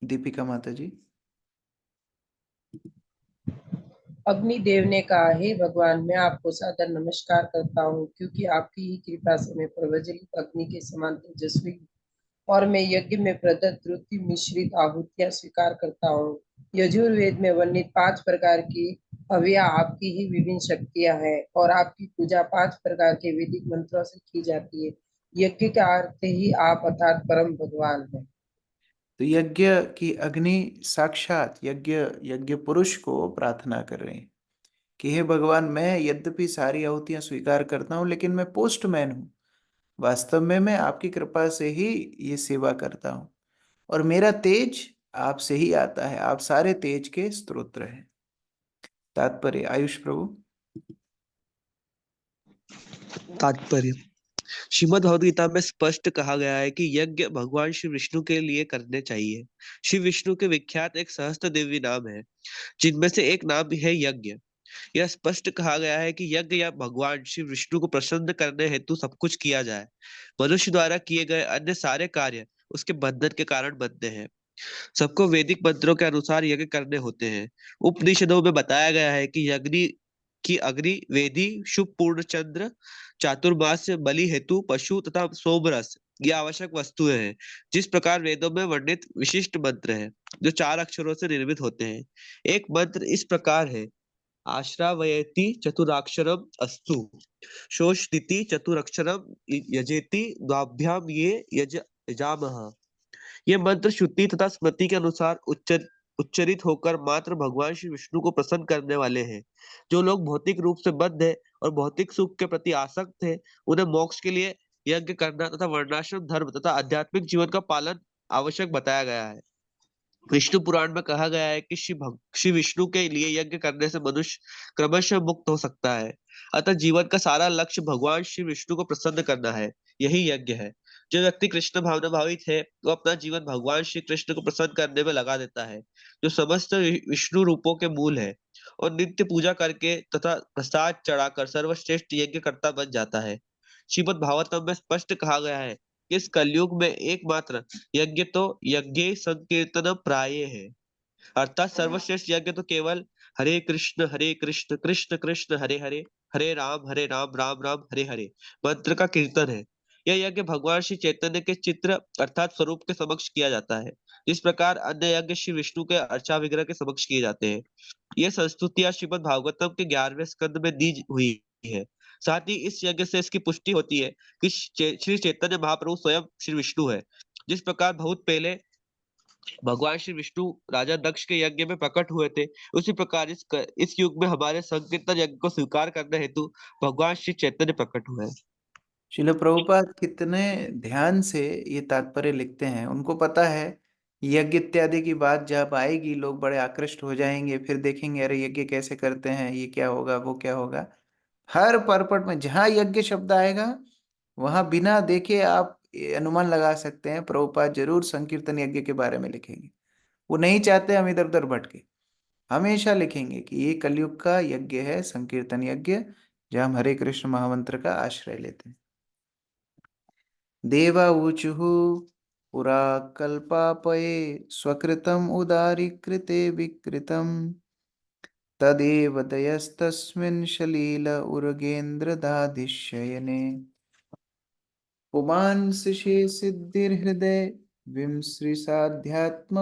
दीपिका माता जी। अग्निदेव ने कहा, हे भगवान, मैं आपको सादर नमस्कार करता हूँ, क्योंकि आपकी ही कृपा से मैं प्रज्वलित अग्नि के समान तेजस्वी हूँ और मैं यज्ञ में प्रदत्त द्रुति मिश्रित आहुतियां स्वीकार करता हूँ। यजुर्वेद में वर्णित 5 प्रकार की हव्या आपकी ही विभिन्न शक्तियां हैं और आपकी पूजा 5 प्रकार के वैदिक मंत्रों से की जाती है। यज्ञ का अर्थ ही आप अर्थात परम भगवान है। तो यज्ञ की अग्नि साक्षात यज्ञ पुरुष को प्रार्थना कर रहे हैं कि हे भगवान, मैं यद्यपि सारी आहुतियां स्वीकार करता हूं, लेकिन मैं पोस्टमैन हूं। वास्तव में मैं आपकी कृपा से ही ये सेवा करता हूं और मेरा तेज आपसे ही आता है, आप सारे तेज के स्रोत हैं। तात्पर्य आयुष प्रभु। तात्पर्य, श्रीमद् भगवद गीता में स्पष्ट कहा गया है कि यज्ञ भगवान श्री विष्णु के लिए करने चाहिए। श्री विष्णु के विख्यात एक सहस्त्र देवी नाम है, जिनमें से एक नाम है यज्ञ। यह स्पष्ट कहा गया है कि यज्ञ या भगवान श्री विष्णु को प्रसन्न करने हेतु सब कुछ किया जाए। मनुष्य द्वारा किए गए अन्य सारे कार्य उसके बंधन के कारण बनते हैं। सबको वैदिक मंत्रों के अनुसार यज्ञ करने होते हैं। उपनिषदों में बताया गया है कि यज्ञ की अग्नि, वेदी, शुभ पूर्ण चंद्र, चातुर्मास, बलि हेतु पशु तथा सोमरस ये आवश्यक वस्तुएं हैं। जिस प्रकार वेदों में वर्णित विशिष्ट मंत्र है, जो 4 अक्षरों से निर्मित होते हैं। एक मंत्र इस प्रकार है, आश्रावयति चतुराक्षरम अस्तु, शोषदिति चतुरक्षरम यजेति द्वाभ्याम ये यजामः। ये मंत्र श्रुति तथा स्मृति के अनुसार उच्चरित होकर मात्र भगवान श्री विष्णु को प्रसन्न करने वाले हैं। जो लोग भौतिक रूप से बद्ध है और भौतिक सुख के प्रति आसक्त है, उन्हें मोक्ष के लिए यज्ञ करना तथा वर्णाश्रम धर्म तथा आध्यात्मिक जीवन का पालन आवश्यक बताया गया है। विष्णु पुराण में कहा गया है कि श्री विष्णु के लिए यज्ञ करने से मनुष्य क्रमशः मुक्त हो सकता है। अतः जीवन का सारा लक्ष्य भगवान श्री विष्णु को प्रसन्न करना है, यही यज्ञ है। जो व्यक्ति कृष्ण भावना भावित है, वो अपना जीवन भगवान श्री कृष्ण को प्रसन्न करने में लगा देता है, जो समस्त विष्णु रूपों के मूल है, और नित्य पूजा करके तथा प्रसाद चढ़ाकर सर्वश्रेष्ठ यज्ञ करता बन जाता है। श्रीमद् भागवतम में स्पष्ट कहा गया है कि इस कलयुग में एकमात्र यज्ञ तो यज्ञ संकीर्तन प्राय है, अर्थात सर्वश्रेष्ठ यज्ञ तो केवल हरे कृष्ण कृष्ण कृष्ण हरे हरे, हरे राम राम राम हरे हरे मंत्र का कीर्तन है। यह यज्ञ भगवान श्री चैतन्य के चित्र अर्थात स्वरूप के समक्ष किया जाता है, जिस प्रकार अन्य यज्ञ श्री विष्णु के अर्चा विग्रह के समक्ष किए जाते हैं। ये संस्तुतियां श्रीमद् भागवतम के 11वें स्कंद में दी हुई है। साथ ही इस यज्ञ से इसकी पुष्टि होती है कि श्री चैतन्य महाप्रभु स्वयं श्री विष्णु है। जिस प्रकार बहुत पहले भगवान श्री विष्णु राजा दक्ष के यज्ञ में प्रकट हुए थे, उसी प्रकार इस युग में हमारे संकीर्तन यज्ञ को स्वीकार करने हेतु भगवान श्री चैतन्य प्रकट हुए हैं। श्रील प्रभुपाद कितने ध्यान से ये तात्पर्य लिखते हैं। उनको पता है यज्ञ इत्यादि की बात जब आएगी लोग बड़े आकृष्ट हो जाएंगे, फिर देखेंगे अरे यज्ञ कैसे करते हैं, ये क्या होगा वो क्या होगा। हर परपट में जहाँ यज्ञ शब्द आएगा वहां बिना देखे आप अनुमान लगा सकते हैं प्रभुपाद जरूर संकीर्तन यज्ञ के बारे में लिखेंगे। वो नहीं चाहते हम इधर उधर भटके, हमेशा लिखेंगे कि ये कलयुग का यज्ञ है संकीर्तन यज्ञ, जहाँ हम हरे कृष्ण महामंत्र का आश्रय लेते हैं। देवा ऊचुः पुरा कल्पापये स्वकृतम् उदारीकृते विकृतम् तदेव दयस्तस्मिन् शलील उर्गेन्द्रदाधिशयने पुमांसि सिद्धिर्हृदय विमृशाध्यात्म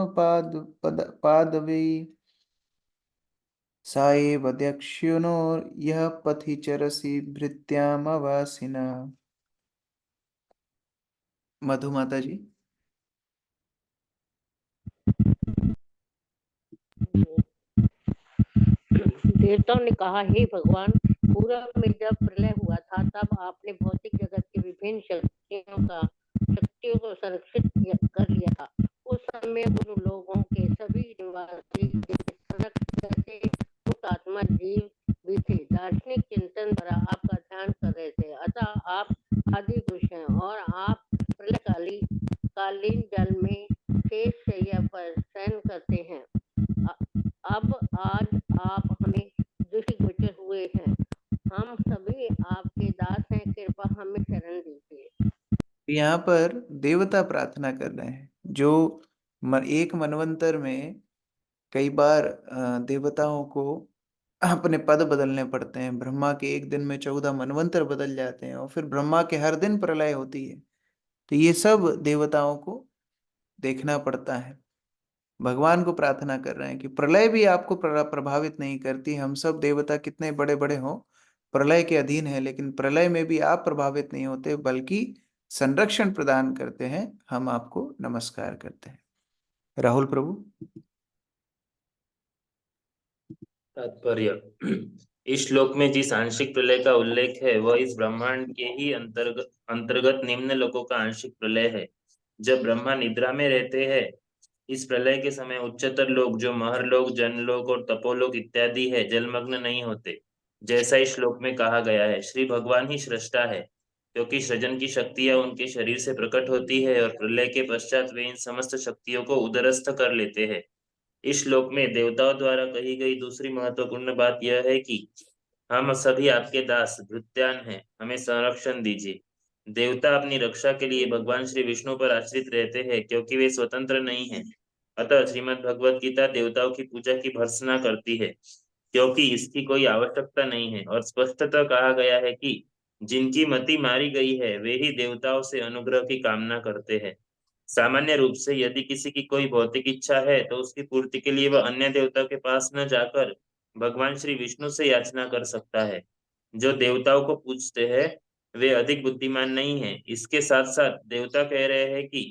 पादवे सा एव दक्ष्युनो यः पथि चरसि भृत्यामवासिना। मधुमाता जी। देवताओं ने कहा, हे भगवान, पूर्व में जब प्रलय हुआ था तब आपने भौतिक जगत के विभिन्न शक्तियों को संरक्षित कर लिया था। उस समय उन लोगों के सभी निवासी जैसे मुक्त आत्मा जीव भी थे, दार्शनिक चिंतन द्वारा आपका ध्यान कर रहे थे। अतः आप आदि पुरुष हैं और आप प्रलयकालीन जल में शेष शैया पर शयन करते हैं। अब आज आप हमें दृष्टिगोचर हुए हैं, हम सभी आपके दास हैं, कृपा हमें शरण दीजिए। यहाँ पर देवता प्रार्थना कर रहे हैं। जो एक मनवंतर में कई बार देवताओं को अपने पद बदलने पड़ते हैं। ब्रह्मा के एक दिन में 14 मनवंतर बदल जाते हैं और फिर ब्रह्मा के हर दिन प्रलय होती है। तो ये सब देवताओं को देखना पड़ता है। भगवान को प्रार्थना कर रहे हैं कि प्रलय भी आपको प्रभावित नहीं करती। हम सब देवता कितने बड़े बड़े हों, प्रलय के अधीन है, लेकिन प्रलय में भी आप प्रभावित नहीं होते बल्कि संरक्षण प्रदान करते हैं। हम आपको नमस्कार करते हैं। राहुल प्रभु। तात्पर्य। इस श्लोक में जिस आंशिक प्रलय का उल्लेख है वह इस ब्रह्मांड के ही अंतर्गत निम्न लोकों का आंशिक प्रलय है। जब ब्रह्मा निद्रा में रहते हैं, इस प्रलय के समय उच्चतर लोग जो महरलोक, जनलोक और तपोलोक इत्यादि है जलमग्न नहीं होते, जैसा इस श्लोक में कहा गया है। श्री भगवान ही सृष्टा है, क्योंकि सृजन की शक्तियां उनके शरीर से प्रकट होती है और प्रलय के पश्चात वे इन समस्त शक्तियों को उदरस्थ कर लेते हैं। इस श्लोक में देवताओं द्वारा कही गई दूसरी महत्वपूर्ण बात यह है कि हम सभी आपके दास भृत्यान हैं, हमें संरक्षण दीजिए। देवता अपनी रक्षा के लिए भगवान श्री विष्णु पर आश्रित रहते हैं, क्योंकि वे स्वतंत्र नहीं हैं। अतः श्रीमद् भगवत गीता देवताओं की पूजा की भर्त्सना करती है, क्योंकि इसकी कोई आवश्यकता नहीं है। और स्पष्टतः कहा गया है कि जिनकी मति मारी गई है वे ही देवताओं से अनुग्रह की कामना करते हैं। सामान्य रूप से यदि किसी की कोई भौतिक इच्छा है तो उसकी पूर्ति के लिए वह अन्य देवता के पास न जाकर भगवान श्री विष्णु से याचना कर सकता है। जो देवताओं को पूजते हैं वे अधिक बुद्धिमान नहीं हैं। इसके साथ साथ देवता कह रहे हैं कि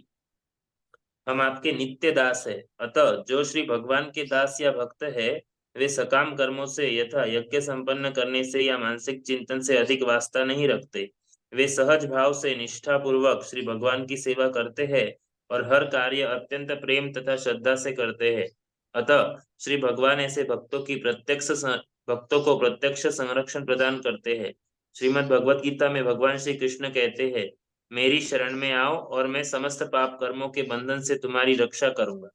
हम आपके नित्य दास है। अतः जो श्री भगवान के दास या भक्त है, वे सकाम कर्मों से यथा यज्ञ संपन्न करने से या मानसिक चिंतन से अधिक वास्ता नहीं रखते। वे सहज भाव से निष्ठा पूर्वक श्री भगवान की सेवा करते हैं और हर कार्य अत्यंत प्रेम तथा श्रद्धा से करते हैं। अतः श्री भगवान ऐसे भक्तों को प्रत्यक्ष संरक्षण प्रदान करते हैं। श्रीमद् भगवत गीता में भगवान श्री कृष्ण कहते हैं, मेरी शरण में आओ और मैं समस्त पाप कर्मों के बंधन से तुम्हारी रक्षा करूंगा।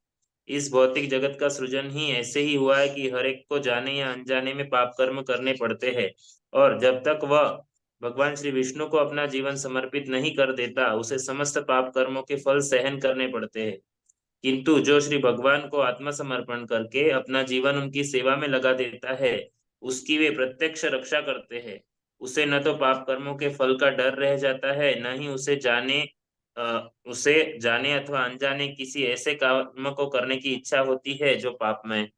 इस भौतिक जगत का सृजन ही ऐसे ही हुआ है कि हर एक को जाने या अनजाने में पाप कर्म करने पड़ते हैं, और जब तक वह भगवान श्री विष्णु को अपना जीवन समर्पित नहीं कर देता, उसे समस्त पाप कर्मों के फल सहन करने पड़ते हैं। किंतु जो श्री भगवान को आत्मसमर्पण करके अपना जीवन उनकी सेवा में लगा देता है, उसकी वे प्रत्यक्ष रक्षा करते हैं। उसे न तो पाप कर्मों के फल का डर रह जाता है, न ही उसे जाने अथवा अनजाने किसी ऐसे कर्म को करने की इच्छा होती है जो पापमय।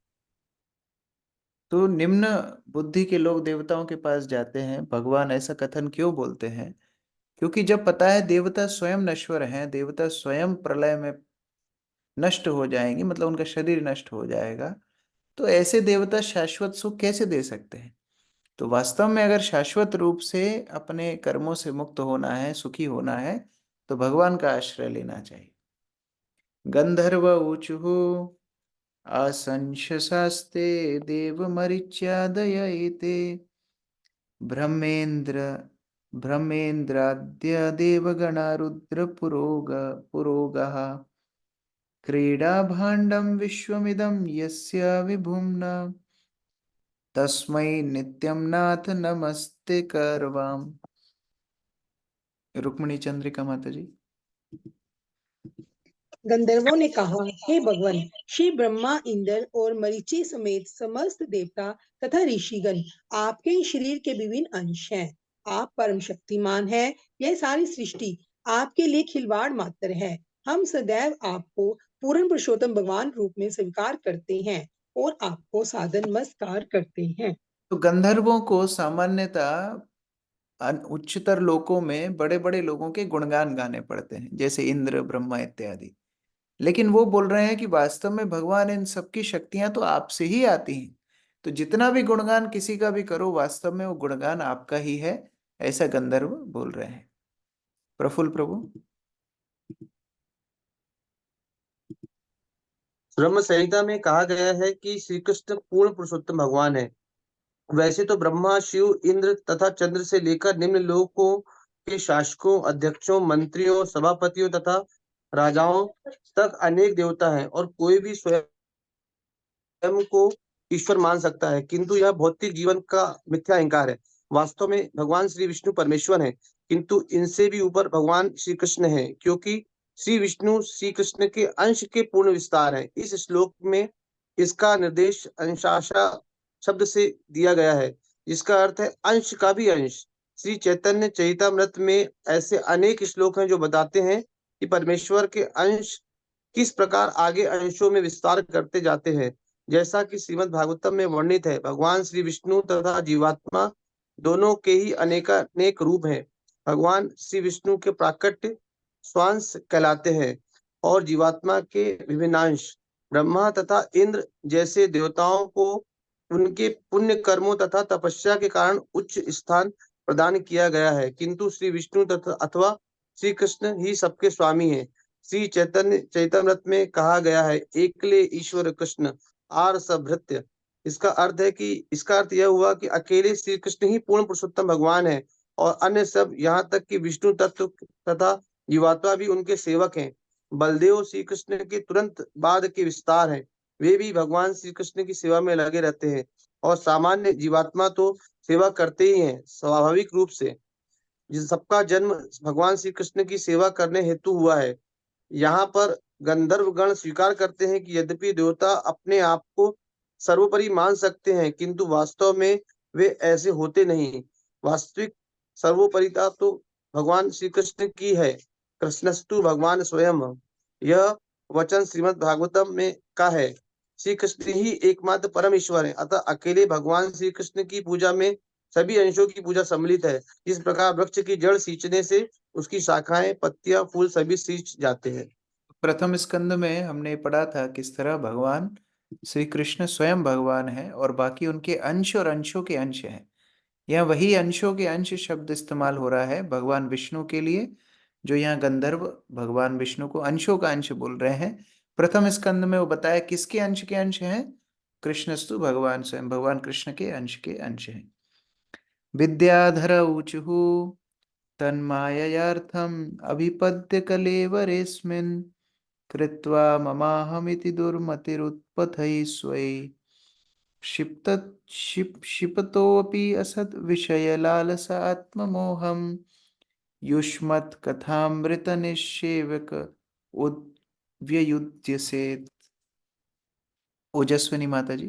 तो निम्न बुद्धि के लोग देवताओं के पास जाते हैं। भगवान ऐसा कथन क्यों बोलते हैं? क्योंकि जब पता है देवता स्वयं नश्वर हैं, देवता स्वयं प्रलय में नष्ट हो जाएंगे, मतलब उनका शरीर नष्ट हो जाएगा, तो ऐसे देवता शाश्वत सुख कैसे दे सकते हैं? तो वास्तव में अगर शाश्वत रूप से अपने कर्मों से मुक्त होना है, सुखी होना है, तो भगवान का आश्रय लेना चाहिए। गंधर्व ऊचुः आशंससास्ते देवमरीच्यादय एते ब्रह्मेन्द्राद्य देवगणा रुद्रपुरोगः क्रीडाभाण्डं विश्वमिदं यस्य विभुम्ना तस्मै नित्यं नाथ नमस्ते करवाम। रुक्मिणी चंद्रिका माता जी। गंधर्वों ने कहा, हे भगवान, श्री ब्रह्मा, इंद्र और मरीचि समेत समस्त देवता तथा ऋषिगण आपके शरीर के विभिन्न अंश हैं। आप परम शक्तिमान हैं। यह सारी सृष्टि आपके लिए खिलवाड़ मात्र है। हम सदैव आपको पूर्ण पुरुषोत्तम भगवान रूप में स्वीकार करते हैं और आपको सादर नमस्कार करते हैं। तो गंधर्वों को सामान्यतः उच्चतर लोकों में बड़े बड़े लोगों के गुणगान गाने पड़ते हैं, जैसे इंद्र, ब्रह्मा इत्यादि। लेकिन वो बोल रहे हैं कि वास्तव में भगवान, इन सबकी शक्तियां तो आपसे ही आती हैं, तो जितना भी गुणगान किसी का भी करो, वास्तव में वो गुणगान आपका ही है, ऐसा गंधर्व बोल रहे हैं। प्रफुल्ल प्रभु। ब्रह्म संहिता में कहा गया है कि श्री कृष्ण पूर्ण पुरुषोत्तम भगवान है। वैसे तो ब्रह्मा, शिव, इंद्र तथा चंद्र से लेकर निम्न लोकों के शासकों, अध्यक्षों, मंत्रियों, सभापतियों तथा राजाओं तक अनेक देवता हैं, और कोई भी स्वयं को ईश्वर मान सकता है, किंतु यह भौतिक जीवन का मिथ्या अहंकार है। वास्तव में भगवान श्री विष्णु परमेश्वर हैं, किंतु इनसे भी ऊपर भगवान श्री कृष्ण हैं, क्योंकि श्री विष्णु श्री कृष्ण के अंश के पूर्ण विस्तार है। इस श्लोक में इसका निर्देश अंशाशा शब्द से दिया गया है, जिसका अर्थ है अंश का भी अंश। श्री चैतन्य चरितामृत में ऐसे अनेक श्लोक हैं जो बताते हैं कि परमेश्वर के अंश किस प्रकार आगे अंशों में विस्तार करते जाते हैं। जैसा कि श्रीमद् भागवतम में वर्णित है, भगवान श्री विष्णु तथा जीवात्मा दोनों के ही अनेक रूप हैं। भगवान श्री विष्णु के प्राकट्य स्वांश कहलाते हैं और जीवात्मा के विभिन्नांश ब्रह्मा तथा इंद्र जैसे देवताओं को उनके पुण्य कर्मों तथा तपस्या के कारण उच्च स्थान प्रदान किया गया है, किंतु श्री विष्णु तथा अथवा श्री कृष्ण ही सबके स्वामी हैं। श्री चैतन्य चैतामृत में कहा गया है, एकले ईश्वर कृष्ण आर सभृत्य। इसका अर्थ यह हुआ कि अकेले श्री कृष्ण ही पूर्ण पुरुषोत्तम भगवान है और अन्य सब, यहाँ तक कि विष्णु तत्व तथा जीवात्मा भी उनके सेवक हैं। बलदेव श्री कृष्ण के तुरंत बाद के विस्तार हैं, वे भी भगवान श्री कृष्ण की सेवा में लगे रहते हैं, और सामान्य जीवात्मा तो सेवा करते ही हैं स्वाभाविक रूप से। जिस सबका जन्म भगवान श्री कृष्ण की सेवा करने हेतु हुआ है। यहाँ पर गंधर्व गण स्वीकार करते हैं कि यद्यपि देवता अपने आप को सर्वोपरि मान सकते हैं, किंतु वास्तव में वे ऐसे होते नहीं। वास्तविक सर्वोपरिता तो भगवान श्री कृष्ण की है। कृष्णस्तु भगवान स्वयं, यह वचन श्रीमद् भागवतम में का है। श्री कृष्ण ही एकमात्र परम ईश्वर है, अतः अकेले भगवान श्री कृष्ण की पूजा में सभी अंशों की पूजा सम्मिलित है। जिस प्रकार वृक्ष की जड़ सींचने से उसकी शाखाएं, पत्तियां, फूल सभी सींच जाते हैं। प्रथम स्कंद में हमने पढ़ा था किस तरह भगवान श्री कृष्ण स्वयं भगवान है और बाकी उनके अंश और अंशों के अंश हैं। यहाँ वही अंशों के अंश शब्द इस्तेमाल हो रहा है भगवान विष्णु के लिए, जो यहाँ गंधर्व भगवान विष्णु को अंशों का अंश बोल रहे हैं। प्रथम स्कंद में वो बताया किसके अंश के अंश हैं, कृष्णस्तु भगवान स्वयं भगवान कृष्ण के अंश हैं। विद्याधर ऊचुः तन्माययार्थम् अभिपद्य कलेवरेऽस्मिन् कृत्वा ममाहमिति दुर्मतिरुत्पथैः स्वै क्षिपतोऽपि असद् विषयलालसा आत्ममोहम् युष्मत् कथामृतनिःसेवक उद्व्ययुज्यसेत्। ओजस्विनी माता जी।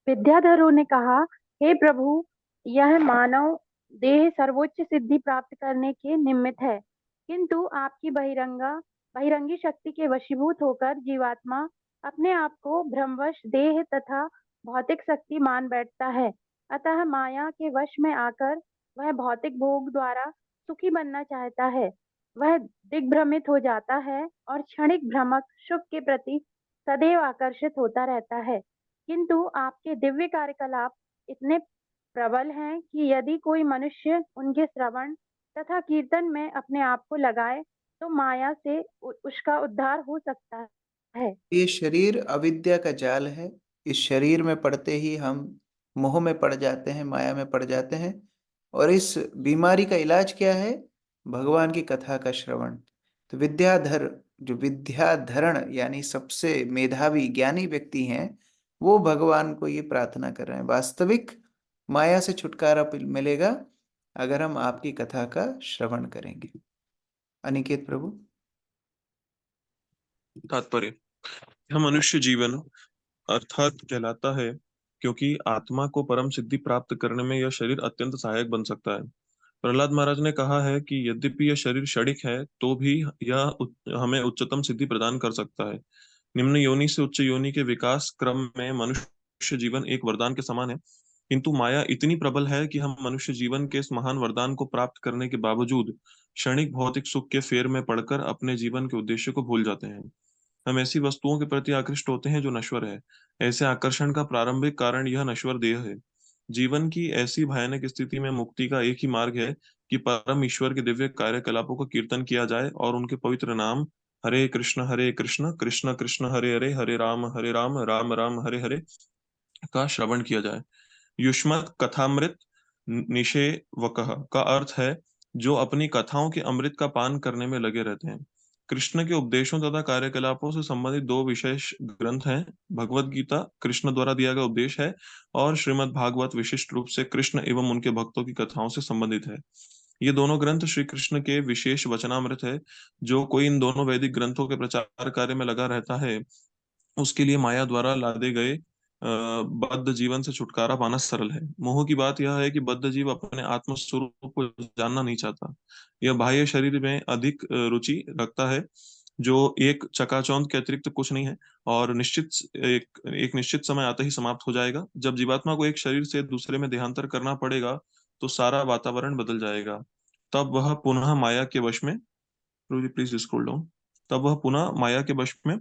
विद्याधरों ने कहा, हे प्रभु, यह मानव देह सर्वोच्च सिद्धि प्राप्त करने के निमित्त है, किंतु आपकी बहिरंगी शक्ति के वशीभूत होकर जीवात्मा अपने आप को भ्रमवश देह तथा भौतिक शक्ति मान बैठता है। अतः माया के वश में आकर वह भौतिक भोग द्वारा सुखी बनना चाहता है। वह दिग्भ्रमित हो जाता है और क्षणिक भ्रमक सुख के प्रति सदैव आकर्षित होता रहता है। किंतु आपके दिव्य कार्यकलाप इतने प्रबल हैं कि यदि कोई मनुष्य उनके श्रवण तथा कीर्तन में अपने आप को लगाए तो माया से उसका उद्धार हो सकता है। ये शरीर अविद्या का जाल है। इस शरीर में पड़ते ही हम मोह में पड़ जाते हैं, माया में पड़ जाते हैं। और इस बीमारी का इलाज क्या है? भगवान की कथा का श्रवण। तो विद्याधर, जो विद्याधरण यानी सबसे मेधावी ज्ञानी व्यक्ति हैं, वो भगवान को ये प्रार्थना कर रहे हैं। वास्तविक माया से छुटकारा मिलेगा अगर हम आपकी कथा का श्रवण करेंगे। अनिकेत प्रभु। तात्पर्य, यह मनुष्य जीवन अर्थात कहलाता है क्योंकि आत्मा को परम सिद्धि प्राप्त करने में यह शरीर अत्यंत सहायक बन सकता है। प्रहलाद महाराज ने कहा है कि यद्यपि यह शरीर क्षणिक है तो भी यह हमें उच्चतम सिद्धि प्रदान कर सकता है। निम्न योनि से उच्च योनि के विकास क्रम में मनुष्य जीवन एक वरदान के समान है, किंतु माया इतनी प्रबल है कि हम मनुष्य जीवन के इस महान वरदान को प्राप्त करने के बावजूद क्षणिक भौतिक सुख के फेर में पड़कर अपने जीवन के उद्देश्य को भूल जाते हैं। हम ऐसी वस्तुओं के प्रति आकृष्ट होते हैं जो नश्वर है। ऐसे आकर्षण का प्रारंभिक कारण यह नश्वर देह है। जीवन की ऐसी भयानक स्थिति में मुक्ति का एक ही मार्ग है कि परम ईश्वर के दिव्य कार्यकलापों का कीर्तन किया जाए और उनके पवित्र नाम हरे कृष्ण कृष्ण कृष्ण हरे हरे, हरे राम राम राम हरे हरे का श्रवण किया जाए। युष्मत् कथामृत निषेवकः का अर्थ है जो अपनी कथाओं के अमृत का पान करने में लगे रहते हैं। कृष्ण के उपदेशों तथा कार्यकलापों से संबंधित दो विशेष ग्रंथ हैं। भगवत गीता कृष्ण द्वारा दिया गया उपदेश है और श्रीमद् भागवत विशिष्ट रूप से कृष्ण एवं उनके भक्तों की कथाओं से संबंधित है। ये दोनों ग्रंथ श्री कृष्ण के विशेष वचनामृत है। जो कोई इन दोनों वैदिक ग्रंथों के प्रचार कार्य में लगा रहता है उसके लिए माया द्वारा लादे गए बद्ध जीवन से छुटकारा पाना सरल है। मोह की बात यह है कि बद्ध जीव अपने आत्म स्वरूप को जानना नहीं चाहता। यह बाह्य शरीर में अधिक रुचि रखता है जो एक चकाचौंध के अतिरिक्त कुछ नहीं है और एक निश्चित समय आते ही समाप्त हो जाएगा। जब जीवात्मा को एक शरीर से दूसरे में देहांतर करना पड़ेगा तो सारा वातावरण बदल जाएगा। तब वह पुनः माया के वश में प्लीज स्क्रॉल डाउन तब वह पुनः माया के वश में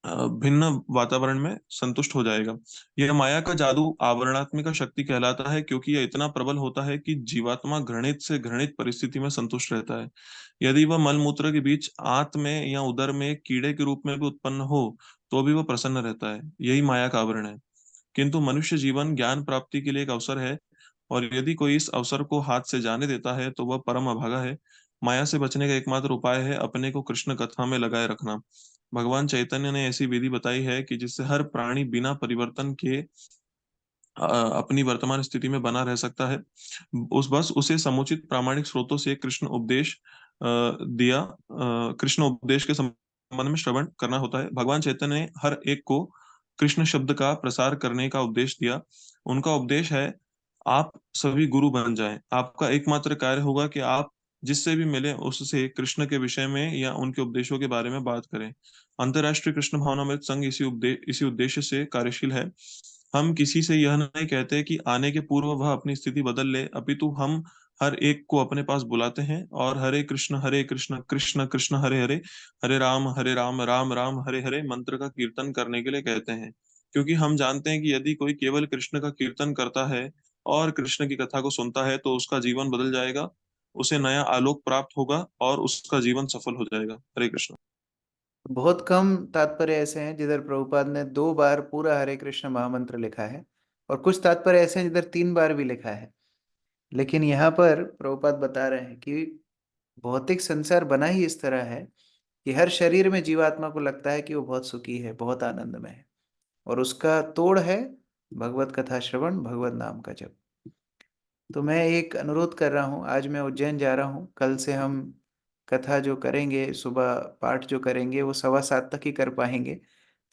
भिन्न वातावरण में संतुष्ट हो जाएगा। यह माया का जादू आवरणात्मिक शक्ति कहलाता है क्योंकि यह इतना प्रबल होता है कि जीवात्मा घृणित से घृणित परिस्थिति में संतुष्ट रहता है। यदि वह मल मूत्र के बीच आंत में या उदर में कीड़े के रूप में भी उत्पन्न हो तो भी वह प्रसन्न रहता है। यही माया का आवरण है। किंतु मनुष्य जीवन ज्ञान प्राप्ति के लिए एक अवसर है और यदि कोई इस अवसर को हाथ से जाने देता है तो वह परम अभागा है। माया से बचने का एकमात्र उपाय है अपने को कृष्ण कथा में लगाए रखना। भगवान चैतन्य ने ऐसी विधि बताई है कि जिससे हर प्राणी बिना परिवर्तन के अपनी वर्तमान स्थिति में बना रह सकता है। उसे समुचित प्रामाणिक स्रोतों से कृष्ण उपदेश के संबंध में श्रवण करना होता है। भगवान चैतन्य ने हर एक को कृष्ण शब्द का प्रसार करने का उपदेश दिया। उनका उपदेश है आप सभी गुरु बन जाएं। आपका एकमात्र कार्य होगा कि आप जिससे भी मिले उससे कृष्ण के विषय में या उनके उपदेशों के बारे में बात करें। अंतर्राष्ट्रीय कृष्ण भावनामृत संघ इसी उद्देश्य से कार्यशील है। हम किसी से यह नहीं कहते कि आने के पूर्व वह अपनी स्थिति बदल ले, अपितु हम हर एक को अपने पास बुलाते हैं और हरे कृष्ण कृष्ण कृष्ण हरे हरे, हरे राम राम राम हरे हरे मंत्र का कीर्तन करने के लिए कहते हैं। क्योंकि हम जानते हैं कि यदि कोई केवल कृष्ण का कीर्तन करता है और कृष्ण की कथा को सुनता है तो उसका जीवन बदल जाएगा, उसे नया आलोक प्राप्त होगा और उसका जीवन सफल हो जाएगा। हरे कृष्ण। बहुत कम तात्पर्य ऐसे हैं जिधर प्रभुपाद ने 2 बार पूरा हरे कृष्ण महामंत्र लिखा है, और कुछ तात्पर्य ऐसे हैं जिधर 3 बार भी लिखा है। लेकिन यहाँ पर प्रभुपाद बता रहे हैं कि भौतिक संसार बना ही इस तरह है कि हर शरीर में जीवात्मा को लगता है कि वो बहुत सुखी है, बहुत आनंद में है, और उसका तोड़ है भगवत कथा श्रवण, भगवत नाम का जप। तो मैं एक अनुरोध कर रहा हूँ, आज मैं उज्जैन जा रहा हूँ, कल से हम कथा जो करेंगे, सुबह पाठ जो करेंगे वो 7:15 तक ही कर पाएंगे।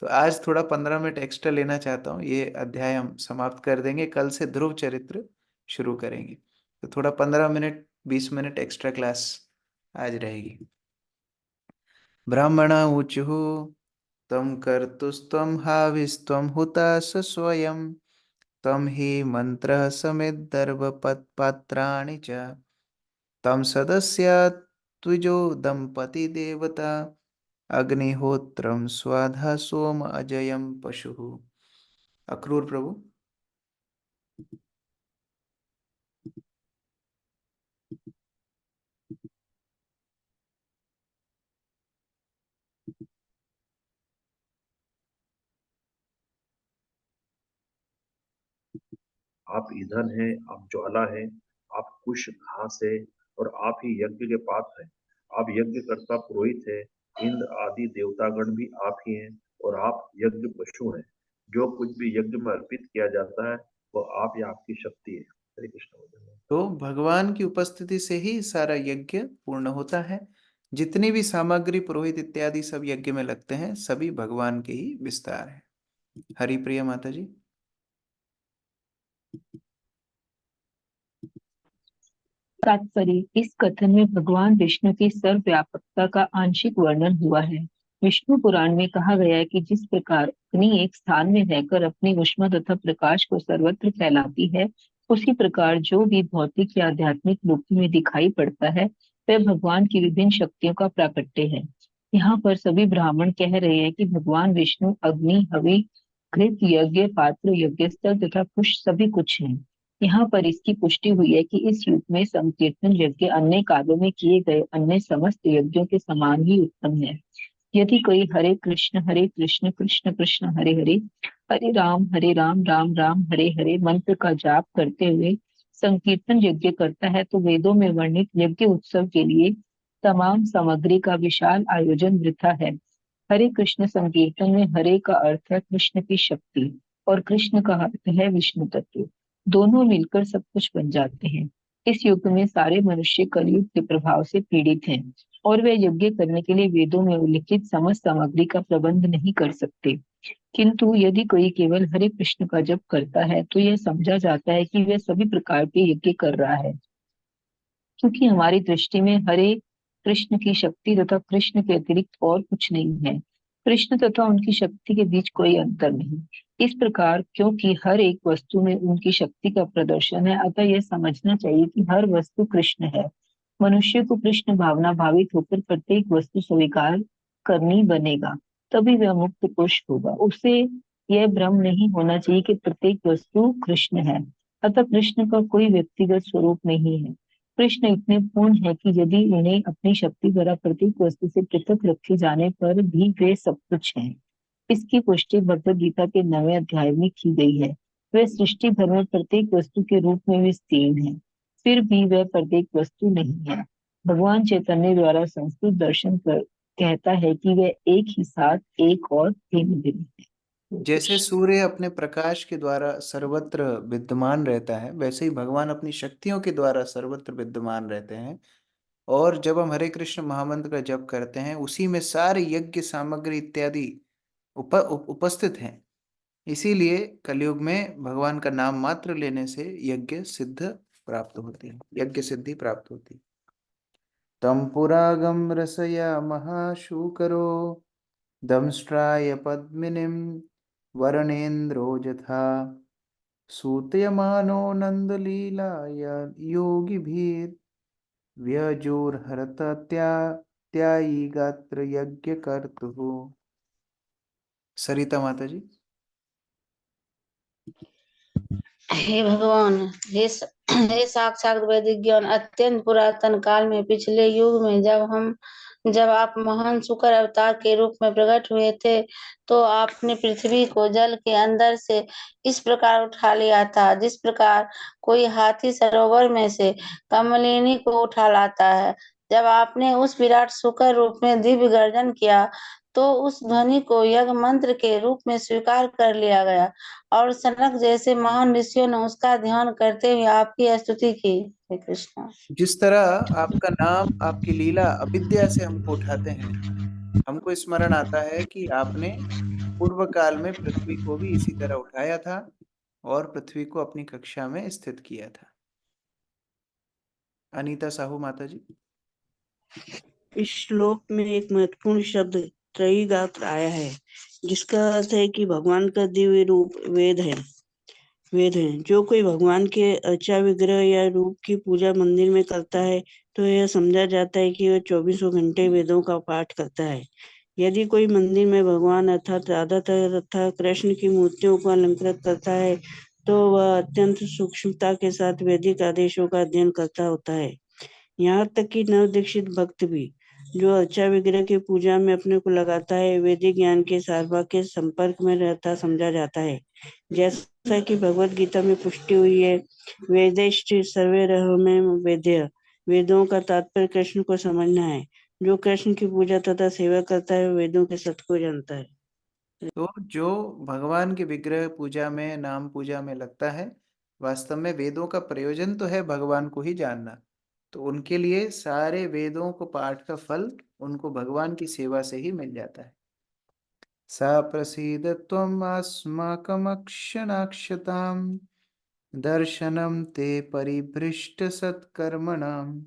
तो आज थोड़ा 15 मिनट एक्स्ट्रा लेना चाहता हूँ, ये अध्याय हम समाप्त कर देंगे, कल से ध्रुव चरित्र शुरू करेंगे। तो थोड़ा 15 मिनट 20 मिनट एक्स्ट्रा क्लास आज रहेगी। ब्राह्मण ऊचुः तम कर्तुस्त्वं हाविस्त्वं हुतास स्वयं तम हि मंत्रः समेद्धर्भपात्राणि च तम सदस्य त्विजो दंपति देवता अग्निहोत्रम स्वाधा सोम अजयम पशु। अक्रूर प्रभु। आप ईंधन हैं, आप ज्वाला हैं, आप कुश घास है और आप ही यज्ञ के पात्र हैं। आप यज्ञ कर्ता पुरोहित है, इंद्र आदि देवतागण भी आप ही हैं और आप यज्ञ पशु हैं। जो कुछ भी यज्ञ में अर्पित किया जाता है वो आप या आपकी शक्ति है। हरे कृष्ण। तो भगवान की उपस्थिति से ही सारा यज्ञ पूर्ण होता है। जितनी भी सामग्री पुरोहित इत्यादि सब यज्ञ में लगते हैं, सभी भगवान के ही विस्तार है। हरि प्रिय माता जी। तात्पर्य, इस कथन में भगवान विष्णु की सर्वव्यापकता का आंशिक वर्णन हुआ है। विष्णु पुराण में कहा गया है कि जिस प्रकार अग्नि एक स्थान में रहकर अपनी ऊष्मा तथा प्रकाश को सर्वत्र फैलाती है, उसी प्रकार जो भी भौतिक या आध्यात्मिक रूप में दिखाई पड़ता है वह भगवान की विभिन्न शक्तियों का प्राकट्य है। यहाँ पर सभी ब्राह्मण कह रहे हैं कि भगवान विष्णु अग्नि, हवि, घृत, यज्ञ पात्र, यज्ञ स्थल तथा कुश सभी कुछ है। यहाँ पर इसकी पुष्टि हुई है कि इस युग में संकीर्तन यज्ञ अन्य कालों में किए गए अन्य समस्त यज्ञों के समान ही उत्तम है। यदि कोई हरे कृष्ण कृष्ण कृष्ण हरे हरे राम राम राम हरे हरे मंत्र का जाप करते हुए संकीर्तन यज्ञ करता है तो वेदों में वर्णित यज्ञ उत्सव के लिए तमाम सामग्री का विशाल आयोजन वृथा है। हरे कृष्ण संकीर्तन में हरे का अर्थ है कृष्ण की शक्ति और कृष्ण का अर्थ है विष्णु तत्व। दोनों मिलकर सब कुछ बन जाते हैं। इस युग में सारे मनुष्य कलयुग के प्रभाव से पीड़ित हैं और वे यज्ञ करने के लिए वेदों में उल्लिखित समस्त सामग्री का प्रबंध नहीं कर सकते। किंतु यदि कोई केवल हरे कृष्ण का जप करता है तो यह समझा जाता है कि वह सभी प्रकार के यज्ञ कर रहा है, क्योंकि हमारी दृष्टि में हरे कृष्ण की शक्ति तथा कृष्ण के अतिरिक्त और कुछ नहीं है। कृष्ण तथा उनकी शक्ति के बीच कोई अंतर नहीं। इस प्रकार क्योंकि हर एक वस्तु में उनकी शक्ति का प्रदर्शन है, अतः यह समझना चाहिए कि हर वस्तु कृष्ण है। मनुष्य को कृष्ण भावना भावित होकर प्रत्येक वस्तु स्वीकार करनी बनेगा, तभी वह मुक्त पुरुष होगा। उसे यह भ्रम नहीं होना चाहिए कि प्रत्येक वस्तु कृष्ण है। अतः कृष्ण का कोई व्यक्तिगत स्वरूप नहीं है। कृष्ण इतने पूर्ण है कि यदि उन्हें अपनी शक्ति द्वारा प्रत्येक वस्तु से पृथक रखे जाने पर भी वे सब कुछ हैं। इसकी पुष्टि भगवद गीता के 9वें अध्याय में की गई है। वे सृष्टि भर में प्रत्येक वस्तु के रूप में विस्तीर्ण है, फिर भी वह प्रत्येक वस्तु नहीं है। भगवान चैतन्य द्वारा संस्कृत दर्शन कर कहता है कि वह एक ही साथ एक और भिन्न भिन्न है। जैसे सूर्य अपने प्रकाश के द्वारा सर्वत्र विद्यमान रहता है, वैसे ही भगवान अपनी शक्तियों के द्वारा सर्वत्र विद्यमान रहते हैं। और जब हम हरे कृष्ण महामंत्र का जप करते हैं, उसी में सारे यज्ञ सामग्री इत्यादि उपस्थित हैं। इसीलिए कलयुग में भगवान का नाम मात्र लेने से यज्ञ सिद्ध प्राप्त होती है, यज्ञ सिद्धि प्राप्त होती है। तम पुरागम रसया महाशूकरो दंष्ट्राय पद्मिनीम वरणेन्द्रो यथा सूतयमानो नंदलीला योगी भीर व्यजोरहरत त्यायी गात्र यज्ञ कर्तु। सरिता माता जी। हे भगवान, हे साक्षात वैदिक ज्ञान, अत्यंत पुरातन काल में पिछले युग में जब आप महान शुक्र अवतार के रूप में प्रकट हुए थे, तो आपने पृथ्वी को जल के अंदर से इस प्रकार उठा लिया था, जिस प्रकार कोई हाथी सरोवर में से कमलिनी को उठा लाता है। जब आपने उस विराट शुक्र रूप में दिव्य गर्जन किया, तो उस ध्वनि को यज्ञ मंत्र के रूप में स्वीकार कर लिया गया, और सनक जैसे महान ऋषियों ने उसका ध्यान करते हुए आपकी स्तुति की। हे कृष्ण। जिस तरह आपका नाम, आपकी लीला अविद्या से हमको उठाते हैं, हमको स्मरण आता है कि आपने पूर्व काल में पृथ्वी को भी इसी तरह उठाया था और पृथ्वी को अपनी कक्षा में स्थित किया था। अनीता साहू माता जी। इस श्लोक में एक महत्वपूर्ण शब्द त्रयी गात्र आया है, जिसका अर्थ है कि भगवान का दिव्य रूप वेद है। जो कोई भगवान के अर्चा विग्रह या रूप की पूजा मंदिर में करता है, तो यह समझा जाता है कि वह 24 घंटे वेदों का पाठ करता है। यदि कोई मंदिर में भगवान अर्थात राधा तथा कृष्ण की मूर्तियों को अलंकृत करता है, तो वह अत्यंत सूक्ष्मता के साथ वैदिक आदेशों का अध्ययन करता होता है। यहाँ तक कि नवदीक्षित भक्त भी, जो अर्चा विग्रह की पूजा में अपने को लगाता है, वैदिक ज्ञान के सारभाग के संपर्क में रहता समझा जाता है। जैसा कि भगवत गीता में पुष्टि हुई है, वेदैश्च सर्वे रहमें वेद्य। वेदों का तात्पर्य कृष्ण को समझना है। जो कृष्ण की पूजा तथा सेवा करता है, वेदों के सत्य को जानता है। तो जो भगवान के विग्रह पूजा में, नाम पूजा में लगता है, वास्तव में वेदों का प्रयोजन तो है भगवान को ही जानना। तो उनके लिए सारे वेदों को पाठ का फल उनको भगवान की सेवा से ही मिल जाता है। सा प्रसीद त्वम् अस्माकमक्षणाक्षताम् दर्शनम ते परिभृष्ट सत्कर्मणाम्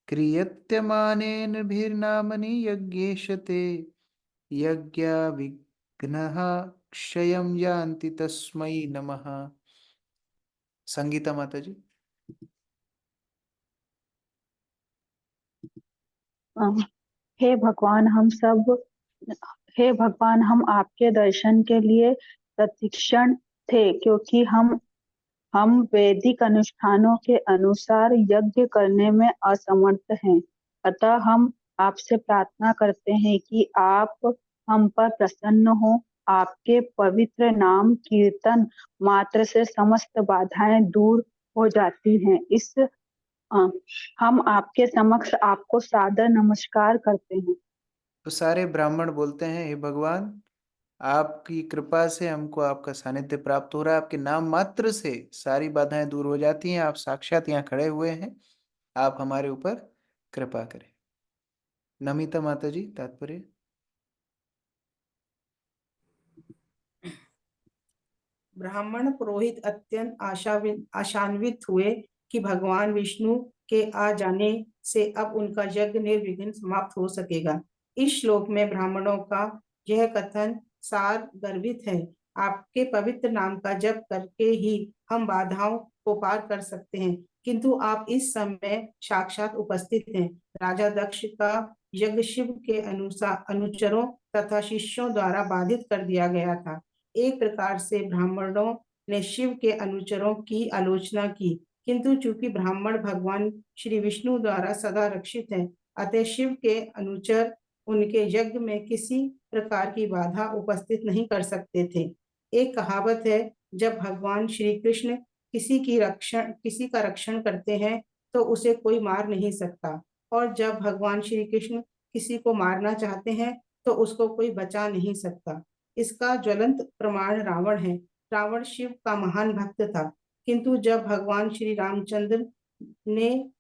क्रियत्यमानेन भिर्नामनि यज्ञेशते यज्ञा विघ्नः क्षयं यान्ति तस्मै नमः। संगीता माता जी। हे भगवान, हम आपके दर्शन के लिए प्रतीक्षण थे, क्योंकि हम वैदिक अनुष्ठानों के अनुसार यज्ञ करने में असमर्थ हैं। अतः हम आपसे प्रार्थना करते हैं कि आप हम पर प्रसन्न हो। आपके पवित्र नाम कीर्तन मात्र से समस्त बाधाएं दूर हो जाती हैं। हम आपके समक्ष आपको सादर नमस्कार करते हैं। तो सारे ब्राह्मण बोलते हैं, हे भगवान, आपकी कृपा से हमको आपका सानिध्य प्राप्त हो रहा है। आपके नाम मात्र से सारी बाधाएं दूर हो जाती हैं। आप साक्षात यहाँ खड़े हुए हैं, आप हमारे ऊपर कृपा करें। नमिता माता जी, तात्पर्य। ब्राह्मण पुरोहित अत्यंत आशान्वित हुए कि भगवान विष्णु के आ जाने से अब उनका यज्ञ निर्विघ्न समाप्त हो सकेगा। इस श्लोक में ब्राह्मणों का यह कथन सार गर्भित है। आपके पवित्र नाम का जप करके ही हम बाधाओं को पार कर सकते हैं, किंतु आप इस समय साक्षात उपस्थित हैं। राजा दक्ष का यज्ञ शिव के अनुचरों तथा शिष्यों द्वारा बाधित कर दिया गया था। एक प्रकार से ब्राह्मणों ने शिव के अनुचरों की आलोचना की, किंतु चूंकि ब्राह्मण भगवान श्री विष्णु द्वारा सदा रक्षित हैं, अतः शिव के अनुचर उनके यज्ञ में किसी प्रकार की बाधा उपस्थित नहीं कर सकते थे। एक कहावत है, जब भगवान श्री कृष्ण किसी का रक्षण करते हैं, तो उसे कोई मार नहीं सकता, और जब भगवान श्री कृष्ण किसी को मारना चाहते हैं, तो उसको कोई बचा नहीं सकता। इसका ज्वलंत प्रमाण रावण है। रावण शिव का महान भक्त था, किंतु जब भगवान श्री रामचंद्र ने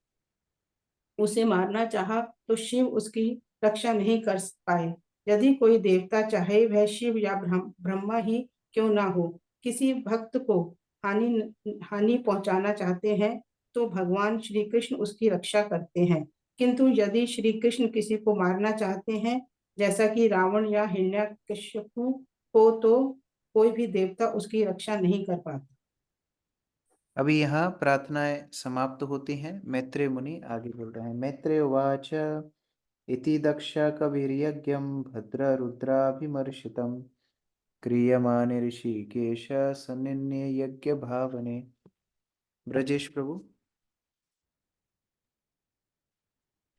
उसे मारना चाहा, तो शिव उसकी रक्षा नहीं कर पाए। यदि कोई देवता, चाहे वह शिव या ब्रह्मा ही क्यों ना हो, किसी भक्त को हानि पहुंचाना चाहते हैं, तो भगवान श्री कृष्ण उसकी रक्षा करते हैं। किंतु यदि श्री कृष्ण किसी को मारना चाहते हैं, जैसा कि रावण या हिरण्यकश्यपु को, तो कोई भी देवता उसकी रक्षा नहीं कर पाता। अभी यहाँ प्रार्थनाएं समाप्त होती हैं। मैत्रेय मुनि आगे बोल रहे हैं। मैत्रेय उवाच इति दक्ष कविर्यज्ञं भद्ररुद्राभिमर्शितं क्रियमाणे ऋषिकेश सन्निन्ये यज्ञ भावने। ब्रजेश प्रभु।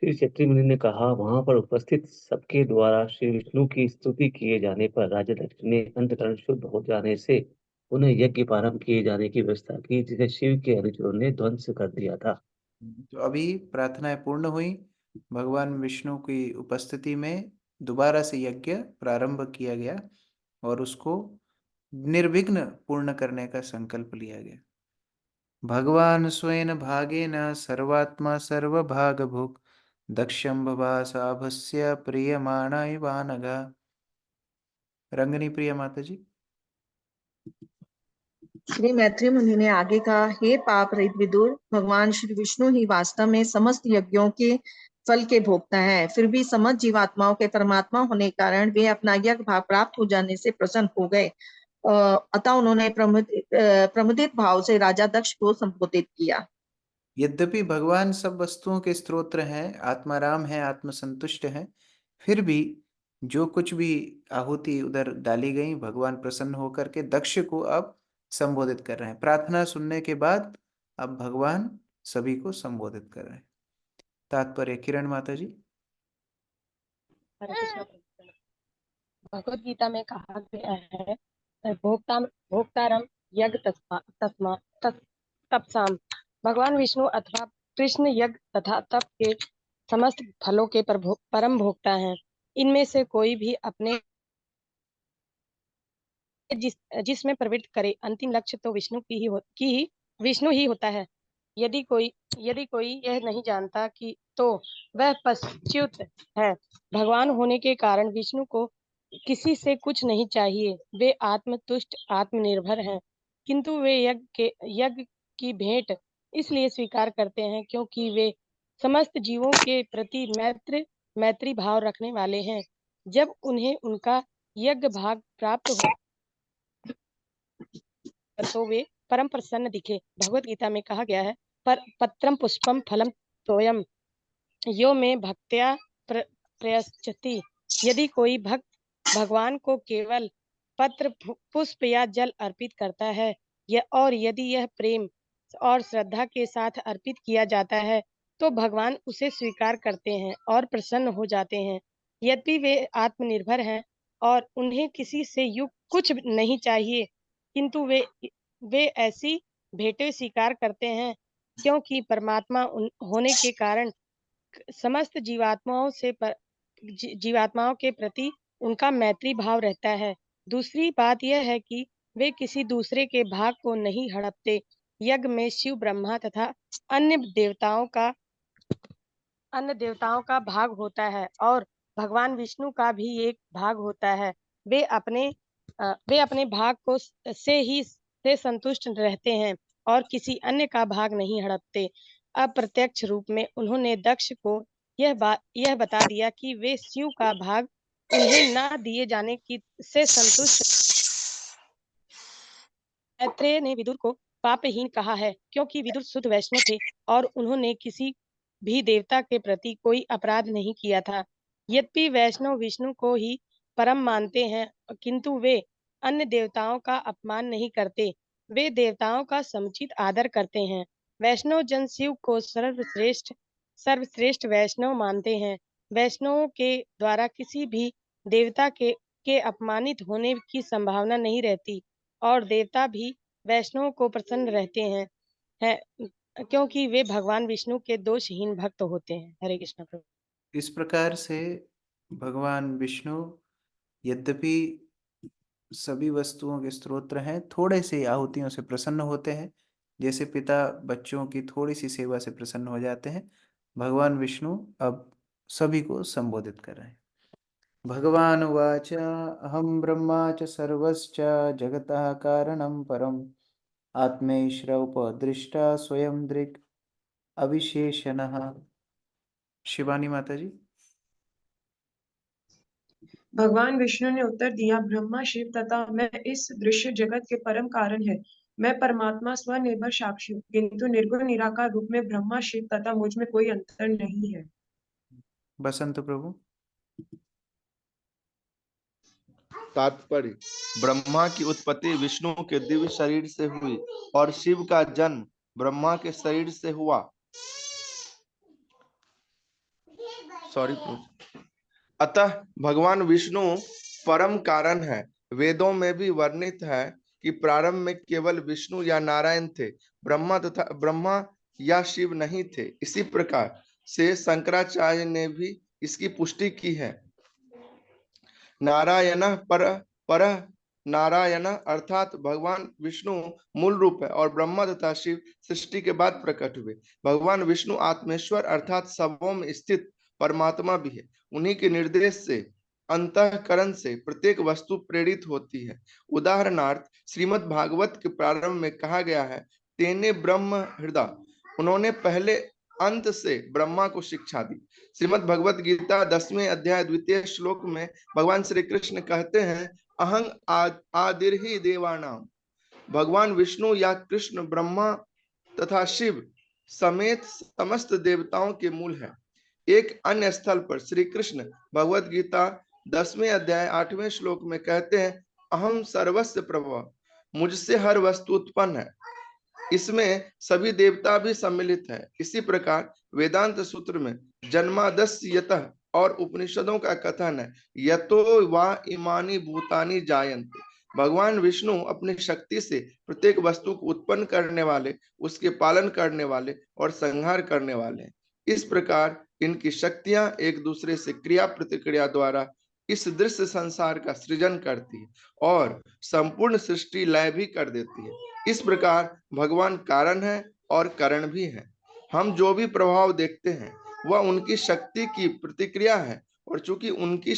श्री चक्री मुनि ने कहा, वहां पर उपस्थित सबके द्वारा श्री विष्णु की स्तुति किए जाने पर राजा दक्ष ने अंतकरण शुद्ध हो जाने से उन्हें यज्ञ प्रारंभ किए जाने की व्यवस्था की, जिसे शिव के अनुचरों ने ध्वंस कर दिया था। तो अभी प्रार्थनाएं पूर्ण हुई। भगवान विष्णु की उपस्थिति में दोबारा से यज्ञ प्रारंभ किया गया और उसको निर्विघ्न पूर्ण करने का संकल्प लिया गया। भगवान स्वयं भागेन सर्वात्मा सर्वभाग भुक् दक्षं भवासाभस्य प्रियमाणाय वानगा। रंगनी प्रिया माता जी। श्री मैत्री मुनि ने आगे कहा, हे पाप रहित विदुर, भगवान श्री विष्णु ही वास्तव में समस्त यज्ञों के फल के भोक्ता है। फिर भी समस्त जीवात्माओं के परमात्मा होने के कारण वे अपना यज्ञ भाग प्राप्त हो जाने से प्रसन्न हो गए। अतः उन्होंने प्रमुदित भाव से राजा दक्ष को संबोधित किया। यद्यपि भगवान सब वस्तुओं के स्त्रोत्र हैं, आत्माराम है, आत्मसंतुष्ट है, फिर भी जो कुछ भी आहुति उधर डाली गई, भगवान प्रसन्न होकर के दक्ष को अब संबोधित कर रहे हैं। प्रार्थना सुनने के बाद अब भगवान सभी को संबोधित कर रहे हैं। तात्पर्य किरण माता जी। भगवत गीता में कहा गया है, भोक्तारम यज्ञ तत्साम। भगवान विष्णु अथवा कृष्ण यज्ञ तथा तप के समस्त फलों के परम भोक्ता हैं। इनमें से कोई भी अपने जिसमें प्रवृत्त करे, अंतिम लक्ष्य तो विष्णु ही होता है। यदि कोई यह नहीं जानता कि तो वह पश्चात है। भगवान होने के कारण विष्णु को किसी से कुछ नहीं चाहिए। वे आत्मतुष्ट आत्मनिर्भर हैं, किंतु वे यज्ञ की भेंट इसलिए स्वीकार करते हैं क्योंकि वे समस्त जीवों के प्रति मैत्री भाव रखने वाले हैं। जब उन्हें उनका यज्ञ भाग प्राप्त हो तो वे परम प्रसन्न दिखे। भगवत गीता में कहा गया है, पर पत्रम पुष्पम फलम तोयम यो में भक्त्या प्रयच्छति। यदि कोई भक्त भगवान को केवल पत्र पुष्प या जल अर्पित करता है, और यदि यह प्रेम और श्रद्धा के साथ अर्पित किया जाता है, तो भगवान उसे स्वीकार करते हैं और प्रसन्न हो जाते हैं। यद्यपि वे आत्मनिर्भर हैं और उन्हें किसी से कुछ नहीं चाहिए, किंतु वे ऐसी भेंटें स्वीकार करते हैं क्योंकि परमात्मा होने के कारण समस्त जीवात्माओं के प्रति उनका मैत्री भाव रहता है। दूसरी बात यह है कि वे किसी दूसरे के भाग को नहीं हड़पते। यज्ञ में शिव, ब्रह्मा तथा अन्य देवताओं का भाग होता है और भगवान विष्णु का भी एक भाग होता है। वे अपने भाग को से संतुष्ट रहते हैं और किसी अन्य का भाग नहीं हड़पते। अप्रत्यक्ष रूप में उन्होंने दक्ष को यह बता दिया कि वे शिव का भाग उन्हें ना दिए जाने से संतुष्ट। मैत्रेय ने विदुर को पापहीन कहा है क्योंकि विदुर शुद्ध वैष्णव थे और उन्होंने किसी भी देवता के प्रति कोई अपराध नहीं किया था। यद्यपि वैष्णव विष्णु को ही परम मानते हैं, किंतु वे अन्य देवताओं का अपमान नहीं करते। वे देवताओं का समुचित आदर करते हैं। वैष्णव जन शिव को सर्वश्रेष्ठ वैष्णव मानते हैं। वैष्णवों के द्वारा किसी भी देवता के अपमानित होने की संभावना नहीं रहती और देवता भी वैष्णवों को प्रसन्न रहते हैं क्योंकि वे भगवान विष्णु के दोषहीन भक्त होते हैं। हरे कृष्ण प्रभु। इस प्रकार से भगवान विष्णु यद्यपि सभी वस्तुओं के स्त्रोत्र हैं, थोड़े से आहुतियों से प्रसन्न होते हैं। जैसे पिता बच्चों की थोड़ी सी सेवा से प्रसन्न हो जाते हैं, भगवान विष्णु अब सभी को संबोधित कर रहे हैं। भगवान उवाच अहम ब्रह्मा च सर्वश्च जगतः कारणं परम आत्मैश्रवोपदृष्टा स्वयं दृक् अविशेषणः। शिवानी माता जी। भगवान विष्णु ने उत्तर दिया, ब्रह्मा, शिव तथा मैं इस दृश्य जगत के परम कारण है। मैं परमात्मा स्वनिर्भर साक्षी हूँ, किंतु निर्गुण निराकार रूप में ब्रह्मा शिव तथा मुझ में कोई अंतर नहीं है। बसंत प्रभु। तात्पर्य, ब्रह्मा की उत्पत्ति विष्णु के दिव्य शरीर से हुई और शिव का जन्म ब्रह्मा के शरीर से हुआ। अतः भगवान विष्णु परम कारण है। वेदों में भी वर्णित है कि प्रारंभ में केवल विष्णु या नारायण थे, ब्रह्मा या शिव नहीं थे। इसी प्रकार से शंकराचार्य ने भी इसकी पुष्टि की है। नारायण पर नारायण अर्थात भगवान विष्णु मूल रूप है और ब्रह्मा तथा शिव सृष्टि के बाद प्रकट हुए। भगवान विष्णु आत्मेश्वर अर्थात सबों में स्थित परमात्मा भी है। उन्हीं के निर्देश से अंतःकरण से प्रत्येक वस्तु प्रेरित होती है। उदाहरणार्थ श्रीमद् भागवत के प्रारंभ में कहा गया है, तेने ब्रह्म हृदय। उन्होंने पहले अंत से ब्रह्मा को शिक्षा दी। श्रीमद् भगवत गीता 10वें अध्याय 2 श्लोक में भगवान श्री कृष्ण कहते हैं, अहं आदिर्हि देवानाम। भगवान विष्णु या कृष्ण ब्रह्मा तथा शिव समेत समस्त देवताओं के मूल है। एक अन्य स्थल पर श्री कृष्ण भगवत गीता 10वें अध्याय 8वें श्लोक में कहते हैं, अहम सर्वस्य प्रभव। मुझसे हर वस्तु उत्पन्न है। इसमें सभी देवता भी सम्मिलित है। इसी प्रकार वेदांत सूत्र में जन्मादस्य यतः और उपनिषदों का कथन है, यतो वा इमानी भूतानि जायन्ते। भगवान विष्णु अपनी शक्ति से प्रत्येक वस्तु को उत्पन्न करने वाले, उसके पालन करने वाले और संहार करने वाले हैं। इस प्रकार इनकी शक्तियां एक दूसरे से क्रिया प्रतिक्रिया द्वारा इस दृश्य संसार का सृजन करती है और संपूर्ण सृष्टि लय भी कर देती है। इस प्रकार भगवान कारण है और कारण भी है। हम जो भी प्रभाव देखते हैं वह उनकी शक्ति की प्रतिक्रिया है और चूंकि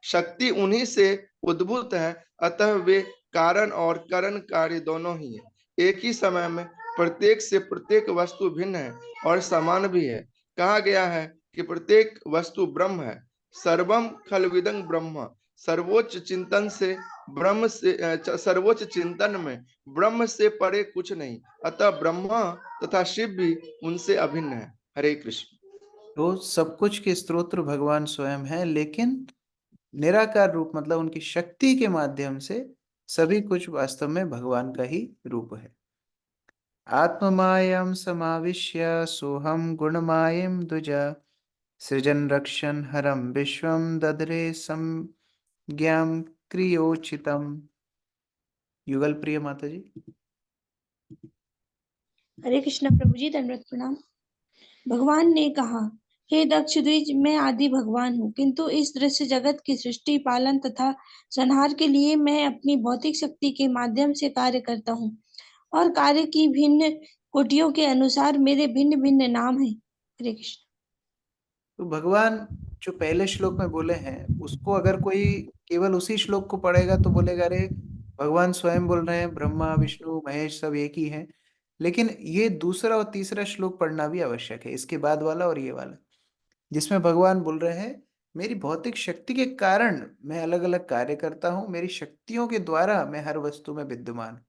शक्ति उन्हीं से उद्भूत है, अतः वे कारण और करण कार्य दोनों ही है। एक ही समय में प्रत्येक से प्रत्येक वस्तु भिन्न है और समान भी है। कहा गया है कि प्रत्येक वस्तु ब्रह्म है। सर्वम खलविदं ब्रह्म। सर्वोच्च चिंतन में ब्रह्म से परे कुछ नहीं, अतः ब्रह्मा तथा शिव भी उनसे अभिन्न है। हरे कृष्ण। तो सब कुछ के स्रोत भगवान स्वयं है, लेकिन निराकार रूप मतलब उनकी शक्ति के माध्यम से सभी कुछ वास्तव में भगवान का ही रूप है। आत्ममायं समाविश्य सोहम गुणमायं द्विजा सृजन रक्षण हरम विश्वम ददरे संज्ञाम क्रियोचितम। युगल प्रिय माता जी। हरे कृष्ण प्रभु जी, दंडवत प्रणाम। भगवान ने कहा, हे दक्ष द्विज, मैं आदि भगवान हूँ, किंतु इस दृश्य जगत की सृष्टि, पालन तथा संहार के लिए मैं अपनी भौतिक शक्ति के माध्यम से कार्य करता हूँ और कार्य की भिन्न कोटियों के अनुसार मेरे भिन्न भिन्न नाम हैं। हरे कृष्ण। तो भगवान जो पहले श्लोक में बोले हैं उसको अगर कोई केवल उसी श्लोक को पढ़ेगा तो बोलेगा, अरे भगवान स्वयं बोल रहे हैं, ब्रह्मा विष्णु महेश सब एक ही हैं। लेकिन ये दूसरा और तीसरा श्लोक पढ़ना भी आवश्यक है, इसके बाद वाला और ये वाला, जिसमें भगवान बोल रहे हैं, मेरी भौतिक शक्ति के कारण मैं अलग अलग कार्य करता हूँ, मेरी शक्तियों के द्वारा मैं हर वस्तु में विद्यमान।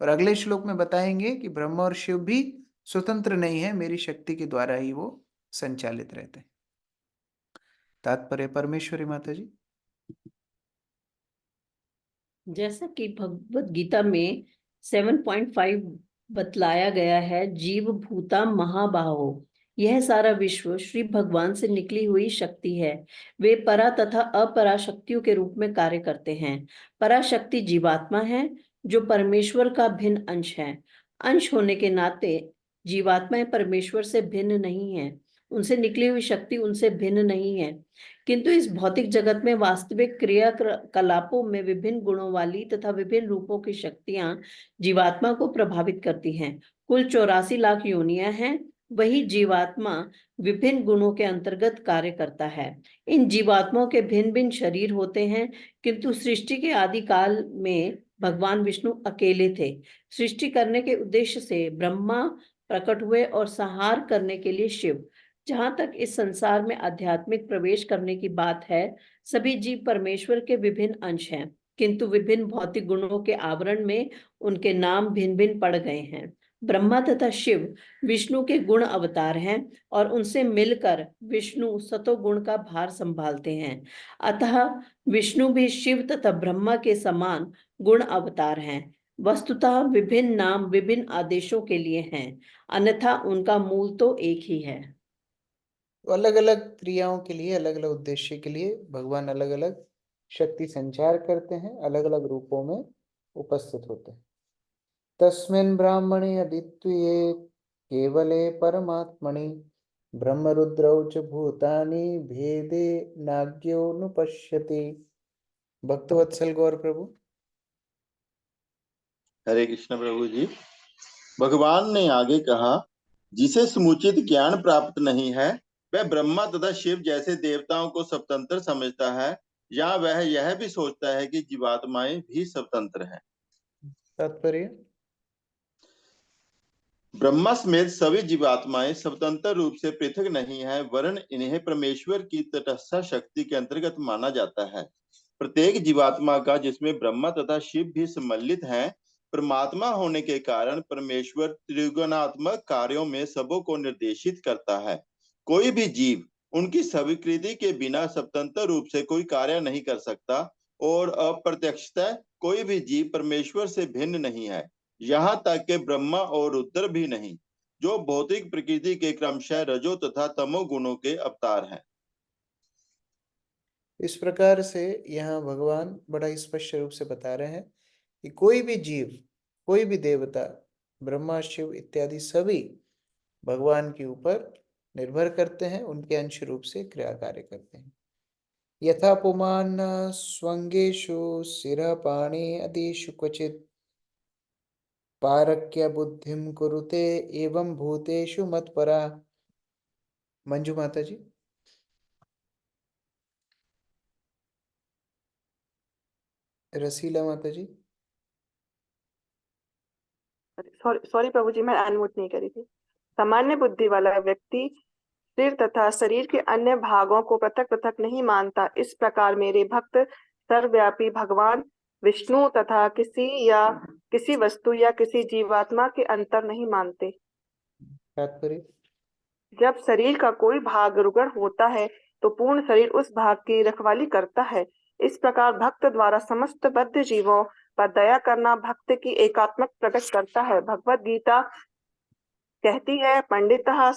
और अगले श्लोक में बताएंगे कि ब्रह्मा और शिव भी स्वतंत्र नहीं है, मेरी शक्ति के द्वारा ही वो संचालित रहते हैं। तात्पर्य परमेश्वरी माता जी। जैसा कि भगवत गीता में 7.5 बतलाया गया है, जीव भूता महाबाहो, यह सारा विश्व श्री भगवान से निकली हुई शक्ति है। वे परा तथा अपरा शक्तियों के रूप में कार्य करते हैं। पराशक्ति जीवात्मा है जो परमेश्वर का भिन्न अंश है। अंश होने के नाते जीवात्माएं परमेश्वर से भिन्न नहीं है, उनसे निकली हुई शक्ति उनसे भिन्न नहीं है। किंतु इस भौतिक जगत में वास्तविक क्रियाकलापों में विभिन्न गुणों वाली तथा विभिन्न रूपों की शक्तियां जीवात्मा को प्रभावित करती हैं। कुल 84 लाख योनियां हैं, वही जीवात्मा विभिन्न गुणों के अंतर्गत कार्य करता है। इन जीवात्माओं के भिन्न भिन्न शरीर होते हैं, किंतु सृष्टि के आदि काल में भगवान विष्णु अकेले थे। सृष्टि करने के उद्देश्य से ब्रह्मा प्रकट हुए और संहार करने के लिए शिव। जहां तक इस संसार में आध्यात्मिक प्रवेश करने की बात है, सभी जीव परमेश्वर के विभिन्न अंश हैं। किंतु विभिन्न भौतिक गुणों के आवरण में उनके नाम भिन्न भिन्न पड़ गए हैं। ब्रह्मा तथा शिव विष्णु के गुण अवतार हैं और उनसे मिलकर विष्णु सतोगुण का भार संभालते हैं। अतः विष्णु भी शिव तथा ब्रह्मा के समान गुण अवतार हैं। वस्तुतः विभिन्न नाम विभिन्न आदेशों के लिए हैं, अन्यथा उनका मूल तो एक ही है। तो अलग अलग क्रियाओं के लिए, अलग अलग उद्देश्य के लिए भगवान अलग अलग शक्ति संचार करते हैं, अलग अलग रूपों में उपस्थित होते हैं। तस्मिन् ब्राह्मणे अद्वितीये केवले परमात्मनि ब्रह्मरुद्रौ च भूतानि भेदे नाज्ञो नुपश्यति। भक्तवत्सल गौर प्रभु। हरे कृष्ण प्रभु जी। भगवान ने आगे कहा, जिसे समुचित ज्ञान प्राप्त नहीं है वह ब्रह्मा तथा शिव जैसे देवताओं को स्वतंत्र समझता है, या वह यह भी सोचता है कि जीवात्माएं भी स्वतंत्र हैं। तात्पर्य, ब्रह्मा समेत सभी जीवात्माएं स्वतंत्र रूप से पृथक नहीं है, वरन इन्हें परमेश्वर की तटस्थ शक्ति के अंतर्गत माना जाता है। प्रत्येक जीवात्मा का, जिसमें ब्रह्मा तथा शिव भी सम्मिलित हैं, परमात्मा होने के कारण परमेश्वर त्रिगुणात्मक कार्यों में सबों को निर्देशित करता है। कोई भी जीव उनकी स्वीकृति के बिना स्वतंत्र रूप से कोई कार्य नहीं कर सकता और अप्रत्यक्षतः कोई भी जीव परमेश्वर से भिन्न नहीं है, यहाँ तक कि ब्रह्मा और रुद्र भी नहीं, जो भौतिक प्रकृति के क्रमशः रजो तथा तमो गुणों के अवतार हैं। इस प्रकार से यहाँ भगवान बड़ा स्पष्ट रूप से बता रहे हैं कि कोई भी जीव, कोई भी देवता, ब्रह्मा शिव इत्यादि सभी भगवान के ऊपर निर्भर करते हैं, उनके अंश रूप से क्रिया कार्य करते हैं। यथा पुमान स्वंगेषु शिरः पाणि अदिषु क्वचित् पारक्य बुद्धिम कुरुते एवं भूतेषु मत्परा। मंजू माता जी। रसीला माता जी। सॉरी प्रभु जी, मैं अनम्यूट नहीं करी थी। सामान्य बुद्धि वाला व्यक्ति सिर तथा शरीर के अन्य भागों को पृथक पृथक नहीं मानता। इस प्रकार मेरे भक्त सर्वव्यापी भगवान विष्णु तथा किसी वस्तु या किसी जीवात्मा के अंतर नहीं मानते। तात्पर्य, जब शरीर का कोई भाग रुग्ण होता है तो पूर्ण शरीर उस भाग की रखवाली करता है। इस प्रकार भक्त द्वारा समस्त बद्ध जीवों पर दया करना भक्त की एकात्मक प्रकट करता है। भगवत गीता कहती है, पंडितः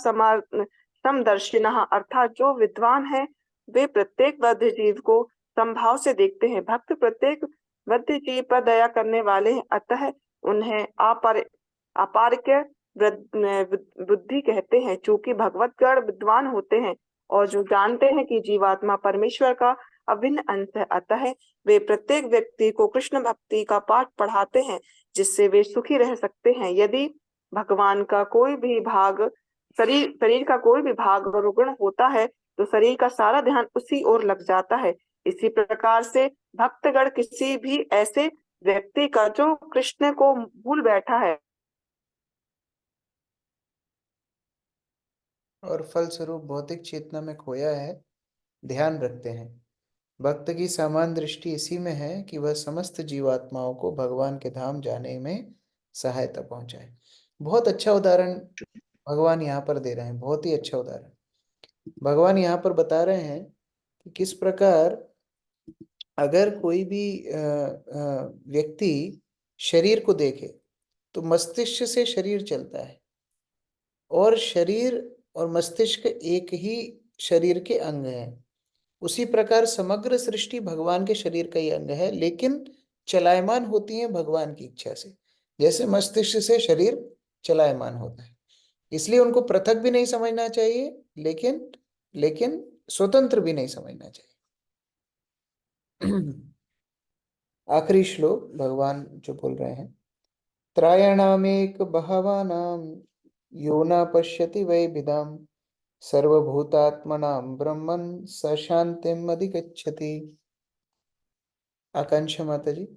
समदर्शिनः, अर्थात जो विद्वान है वे प्रत्येक बद्ध जीव को समभाव से देखते हैं। भक्त प्रत्येक बद्ध जीव पर दया करने वाले हैं, अतः उन्हें अपारक्य बुद्धि कहते हैं। चूंकि भगवतगण विद्वान होते हैं और जो जानते हैं कि जीवात्मा परमेश्वर का अभिन्न अंश है, अतः वे प्रत्येक व्यक्ति को कृष्ण भक्ति का पाठ पढ़ाते हैं, जिससे वे सुखी रह सकते हैं। यदि भगवान का कोई भी भाग शरीर का कोई भी भाग रुग्ण होता है तो शरीर का सारा ध्यान उसी ओर लग जाता है। इसी प्रकार से भक्तगण किसी भी ऐसे व्यक्ति का जो कृष्ण को भूल बैठा है और फलस्वरूप भौतिक चेतना में खोया है, ध्यान रखते हैं। भक्त की सामान्य दृष्टि इसी में है कि वह समस्त जीवात्माओं को भगवान के धाम जाने में सहायता पहुंचाए। बहुत अच्छा उदाहरण भगवान यहाँ पर दे रहे हैं, बहुत ही अच्छा उदाहरण भगवान यहाँ पर बता रहे हैं कि किस प्रकार अगर कोई भी व्यक्ति शरीर को देखे तो मस्तिष्क से शरीर चलता है और शरीर और मस्तिष्क एक ही शरीर के अंग हैं। उसी प्रकार समग्र सृष्टि भगवान के शरीर का ही अंग है, लेकिन चलायमान होती है भगवान की इच्छा से, जैसे मस्तिष्क से शरीर चलायमान होता है। इसलिए उनको पृथक भी नहीं समझना चाहिए, लेकिन स्वतंत्र भी नहीं समझना चाहिए। आखिरी श्लोक भगवान जो बोल रहे हैं, त्रायणामेक बहवानां यो न पश्यति वैभिदाम सर्वभूतात्मनां ब्रह्मन् स शांतिम् अधिगच्छति। आकांक्षा माता जी।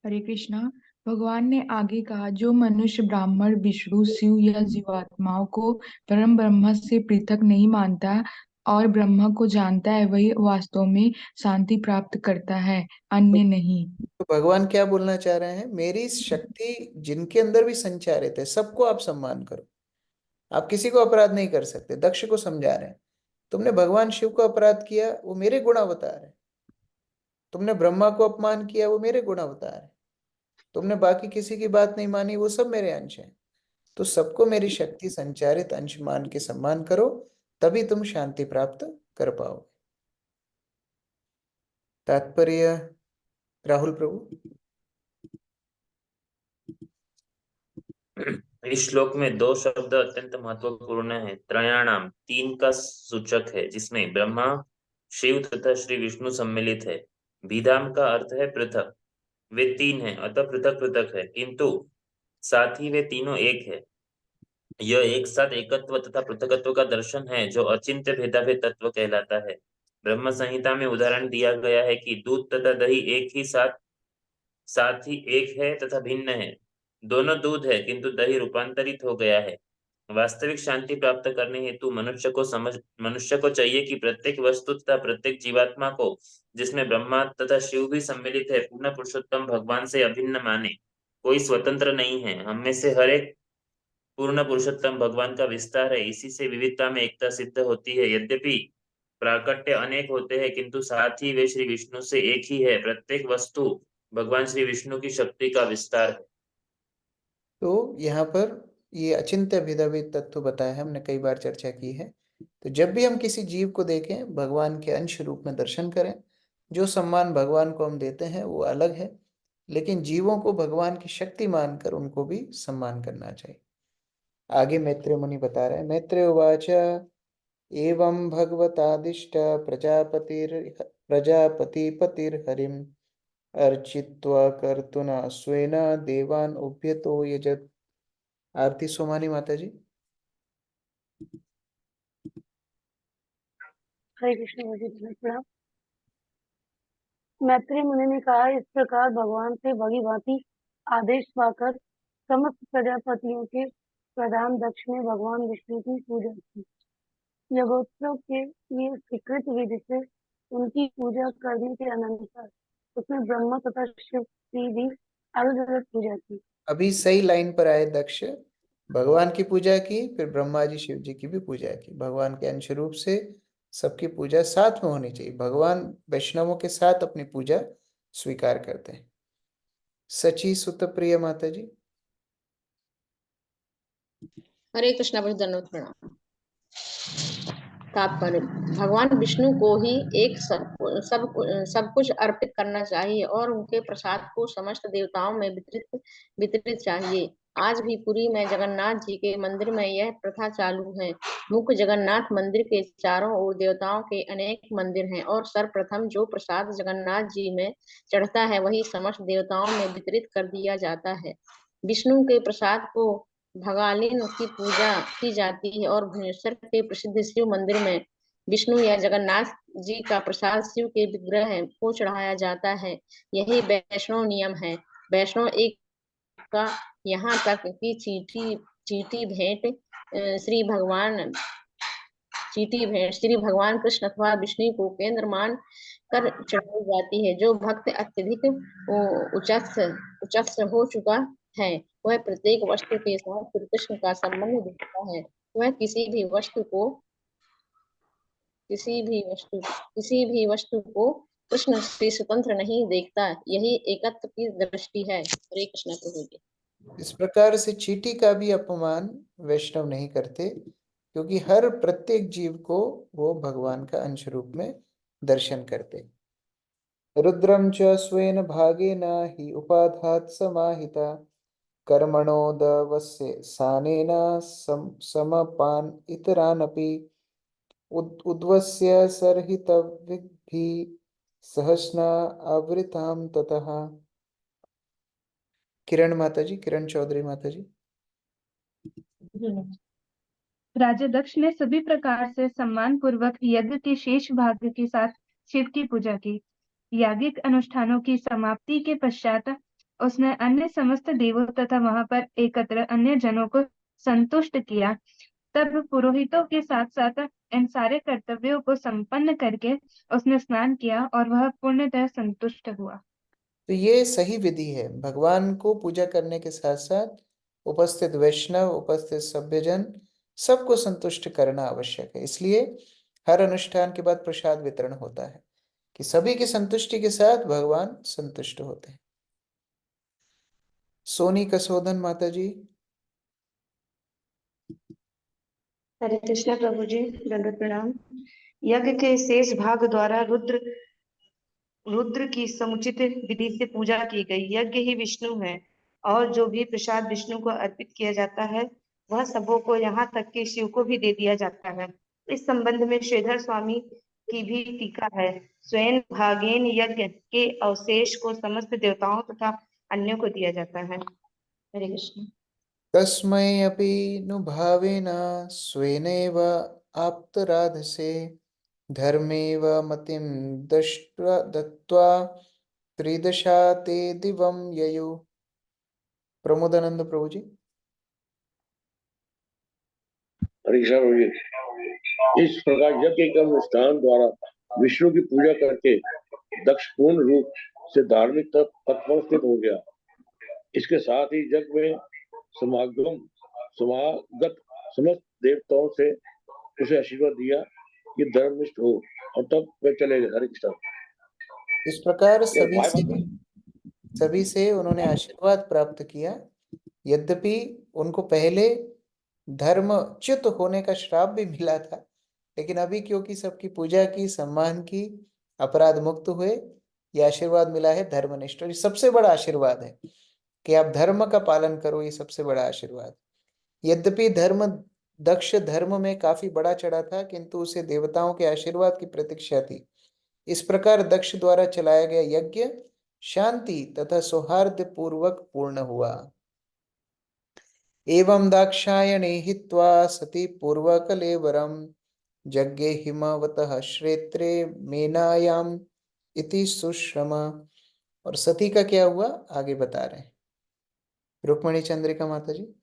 हरे कृष्णा। भगवान ने आगे कहा, जो मनुष्य ब्राह्मण विष्णु शिव या जीवात्माओं को परम ब्रह्म से पृथक नहीं मानता और ब्रह्मा को जानता है वही वास्तव में शांति प्राप्त करता है, अन्य नहीं। तो भगवान क्या बोलना चाह रहे हैं? मेरी शक्ति जिनके अंदर भी संचारित है, सबको आप सम्मान करो। आप किसी को अपराध नहीं कर सकते। दक्ष को समझा रहे हैं, तुमने भगवान शिव को अपराध किया, वो मेरे गुण अवतार है। तुमने ब्रह्मा को अपमान किया, वो मेरे गुण अवतार है। तुमने बाकी किसी की बात नहीं मानी, वो सब मेरे अंश हैं। तो सबको मेरी शक्ति संचारित अंश मान के सम्मान करो, तभी तुम शांति प्राप्त कर पाओगे। तात्पर्य राहुल प्रभु। इस श्लोक में दो शब्द अत्यंत महत्वपूर्ण है। त्रयाणाम, तीन का सूचक है, जिसमें ब्रह्मा, शिव तथा श्री विष्णु सम्मिलित है। भिदाम का अर्थ है पृथक। वे तीन हैं, अतः पृथक पृथक है, किंतु साथ ही वे तीनों एक है। यह एक साथ एकत्व तथा पृथकत्व का दर्शन है, जो अचिंत्य भेदाभेद तत्व कहलाता है। ब्रह्म संहिता में उदाहरण दिया गया है कि दूध तथा दही एक ही साथ ही एक है तथा भिन्न है। दोनों दूध है, किंतु दही रूपांतरित हो गया है। वास्तविक शांति प्राप्त करने हेतु मनुष्य को चाहिए कि प्रत्येक वस्तु तथा प्रत्येक जीवात्मा को, जिसमें ब्रह्मा तथा शिव भी सम्मिलित है, पूर्ण पुरुषोत्तम भगवान से अभिन्न माने। कोई स्वतंत्र नहीं है। हम में से हर एक पूर्ण पुरुषोत्तम भगवान का विस्तार है। इसी से विविधता में एकता सिद्ध होती है। यद्यपि प्राकट्य अनेक होते हैं, किंतु साथ ही वे श्री विष्णु से एक ही है। प्रत्येक वस्तु भगवान श्री विष्णु की शक्ति का विस्तार है। तो यहाँ पर ये अचिंत्य भेदाभेद तत्व बताया है, हमने कई बार चर्चा की है। तो जब भी हम किसी जीव को देखें, भगवान के अंश रूप में दर्शन करें। जो सम्मान भगवान को हम देते हैं वो अलग है, लेकिन जीवों को भगवान की शक्ति मानकर उनको भी सम्मान करना चाहिए। आगे मैत्रेय मुनि बता रहे हैं। मैत्रेय उवाच एवं भगवतादिष्ट प्रजापतिपतिर्हरिम् अर्चित्वा कर्तुना स्वेन देवान उभ्यतो यजत। आरती सोमानी माता जी। हरे कृष्ण जी, प्रणाम। मैत्रेय मुनि ने कहा, इस प्रकार भगवान से भली भांति आदेश पाकर समस्त प्रजापतियों के प्रधान दक्ष ने भगवान विष्णु की पूजा की। यज्ञोत्सव के लिए स्वीकृत विधि से उनकी पूजा करने के अनंतर उसने ब्रह्मा तथा शिव की भी अलग अलग पूजा की। अभी सही लाइन पर आए। दक्ष भगवान की पूजा की, फिर ब्रह्मा जी शिव जी की भी पूजा की। भगवान के अंश रूप से सबकी पूजा साथ में होनी चाहिए। भगवान वैष्णवों के साथ अपनी पूजा स्वीकार करते हैं। सची सुत प्रिय माता जी। हरे कृष्णा दंडवत प्रणाम। तात्पर्य, भगवान विष्णु को ही एक सब कुछ अर्पित करना चाहिए और उनके प्रसाद को समस्त देवताओं में वितरित चाहिए। आज भी पुरी में जगन्नाथ जी के मंदिर में यह प्रथा चालू है। मुख्य जगन्नाथ मंदिर के चारों ओर देवताओं के अनेक मंदिर हैं और सर्वप्रथम जो प्रसाद जगन्नाथ जी में चढ़ता है वही समस्त देवताओं में वितरित कर दिया जाता है। विष्णु के प्रसाद को भगालिन की पूजा की जाती है और भुवनेश्वर के प्रसिद्ध शिव मंदिर में विष्णु या जगन्नाथ जी का प्रसाद शिव के विग्रह को चढ़ाया जाता है। यही वैष्णव नियम है। वैष्णव एक का यहाँ तक कि चीटी भेंट श्री भगवान कृष्ण अथवा विष्णु को केंद्र मान कर चढ़ाई जाती है। जो भक्त अत्यधिक उच्च हो चुका है, वह प्रत्येक वस्तु के साथ श्री कृष्ण का संबंध देखता है। वह किसी भी वस्तु को कृष्ण से स्वतंत्र नहीं देखता। यही एकत्व की दृष्टि है। हरे कृष्ण प्रभु जी। इस प्रकार से चीटी का भी अपमान वैष्णव नहीं करते, क्योंकि हर प्रत्येक जीव को वो भगवान का अंश रूप में दर्शन करते। रुद्रम च स्वेन भागेन हि उपाधात समाहिता कर्मणो दवस्य सानेन समपान इतरानपि उद्वस्य सर्हितविद्धि सहस्ना आवृताम ततः। किरण माता जी, किरण चौधरी माता जी। राजा दक्ष ने सभी प्रकार से सम्मान पूर्वक यज्ञ के शेष भाग के साथ शिव की पूजा की। याज्ञिक अनुष्ठानों की समाप्ति के पश्चात उसने अन्य समस्त देवों तथा वहां पर एकत्र अन्य जनों को संतुष्ट किया तब पुरोहितों के साथ साथ इन सारे कर्तव्यों को संपन्न करके उसने स्नान किया और वह पूर्णतः संतुष्ट हुआ। तो ये सही विधि है। भगवान को पूजा करने के साथ साथ उपस्थित वैष्णव, उपस्थित सभ्यजन, सबको संतुष्ट करना आवश्यक है। इसलिए हर अनुष्ठान के बाद प्रसाद वितरण होता है कि सभी की संतुष्टि के साथ भगवान संतुष्ट होते हैं। सोनी कसोदन माता जी। हरे कृष्णा प्रभु जी, दंडवत प्रणाम। यज्ञ के शेष भाग द्वारा रुद्र की समुचित विधि से पूजा की गई। यज्ञ ही विष्णु है और जो भी प्रसाद विष्णु को अर्पित किया जाता है वह सबों को, यहाँ तक कि शिव को भी दे दिया जाता है। इस संबंध में श्रीधर स्वामी की भी टीका है। स्वयं भागेन यज्ञ के अवशेष को समस्त देवताओं तथा अन्यों को दिया जाता है। हरे कृष्ण। तस्मै अपि नु भावेन स्वेनैव आप्तराधसे धर्मेव मतिं दत्त्वा त्रिदशा ते दिवं ययु। प्रमोदानंद प्रभु जी। हरीशा प्रभु जी, इस प्रकार यज्ञ के अनुष्ठान द्वारा विष्णु की पूजा करके दक्ष पूर्ण रूप से धार्मिक पथ पर स्थित हो गया। इसके साथ ही यज्ञ में समागत समस्त देवताओं से उसे आशीर्वाद दिया कि धर्मनिष्ठ हो, और तब वे चले गए। हरे कृष्ण। इस प्रकार सभी से उन्होंने आशीर्वाद प्राप्त किया। यद्यपि उनको पहले धर्मच्युत होने का श्राप भी मिला था, लेकिन अभी क्योंकि सबकी पूजा की, सम्मान की, अपराध मुक्त हुए, ये आशीर्वाद मिला है धर्मनिष्ठ। और ये सबसे बड़ा आशीर्वाद है कि आप धर्म का पालन करो, ये सबसे बड़ा आशीर्वाद। यद्यपि दक्ष धर्म में काफी बड़ा चढ़ा था, किंतु उसे देवताओं के आशीर्वाद की प्रतीक्षा थी। इस प्रकार दक्ष द्वारा चलाया गया यज्ञ शांति तथा सौहार्द पूर्वक पूर्ण हुआ। एवं दाक्षायणे हित्वा सती पूर्वकलेवरम यज्ञे हिमावतः श्रेत्रे मेनायाम इति सुश्रमा। और सती का क्या हुआ आगे बता रहे हैं रुक्मणी चंद्रिका माता जी।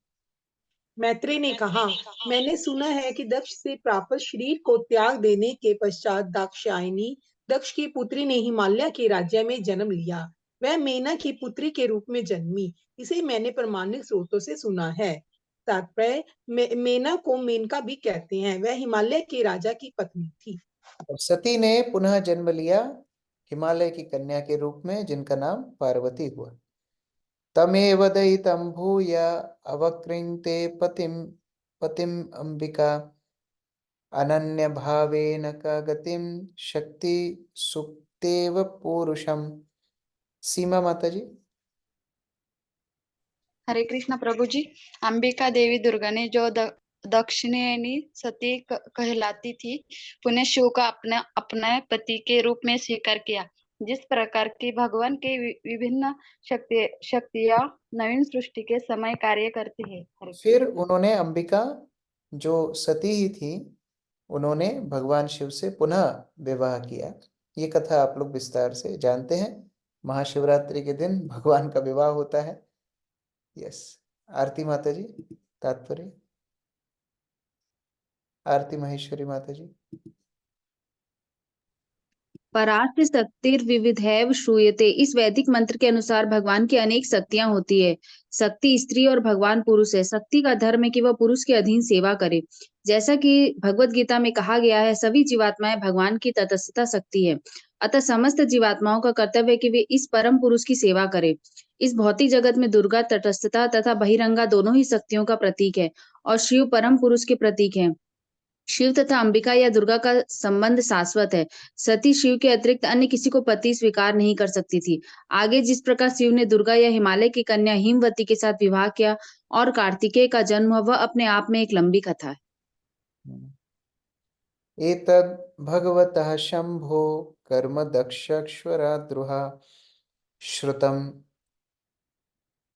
मैत्री ने कहा, मैंने सुना है कि दक्ष से प्राप्त शरीर को त्याग देने के पश्चात दाक्षायणी दक्ष की पुत्री ने हिमालय के राज्य में जन्म लिया। वह मेना की पुत्री के रूप में जन्मी। इसे मैंने प्रामाणिक स्रोतों से सुना है। तात्पर्य मेना को मेनका भी कहते हैं। वह हिमालय के राजा की पत्नी थी। और सती ने पुनः जन्म लिया हिमालय की कन्या के रूप में, जिनका नाम पार्वती हुआ। तमेव दयितं भूय अवकृंते पतिम अंबिका अनन्य भावेन का गतिम शक्ति सुप्तेव पुरुषम। सीमा माता जी। हरे कृष्ण प्रभु जी। अंबिका देवी दुर्गा ने जो दक्षिणायनी सती कहलाती थी, पुनः शिव का अपने पति के रूप में स्वीकार किया। जिस प्रकार की भगवान के विभिन्न शक्तियां नवीन सृष्टि के समय कार्य करती है। फिर उन्होंने अंबिका जो सती ही थी, उन्होंने भगवान शिव से पुनः विवाह किया। ये कथा आप लोग विस्तार से जानते हैं। महाशिवरात्रि के दिन भगवान का विवाह होता है। यस। आरती माता जी तात्पर्य। आरती महेश्वरी माता जी। परास्त शक्तिर्विविधैव श्रूयते। इस वैदिक मंत्र के अनुसार भगवान की अनेक शक्तियां होती है। शक्ति स्त्री और भगवान पुरुष है। शक्ति का धर्म है कि वह पुरुष के अधीन सेवा करे। जैसा कि भगवत गीता में कहा गया है, सभी जीवात्माएं भगवान की तटस्थता शक्ति है। अतः समस्त जीवात्माओं का कर्तव्य है कि वे इस परम पुरुष की सेवा करें। इस भौतिक जगत में दुर्गा तटस्थता तथा बहिरंगा दोनों ही शक्तियों का प्रतीक है और शिव परम पुरुष के प्रतीक है। शिव तथा अंबिका या दुर्गा का संबंध शाश्वत है। सती शिव के अतिरिक्त अन्य किसी को पति स्वीकार नहीं कर सकती थी। आगे जिस प्रकार शिव ने दुर्गा या हिमालय की कन्या हिमवती के साथ विवाह किया और कार्तिकेय का जन्म हुआ, वह अपने आप में एक लंबी कथा है। एतद् भगवतः शंभो कर्म दक्षक्षराद्रुहा श्रुतम्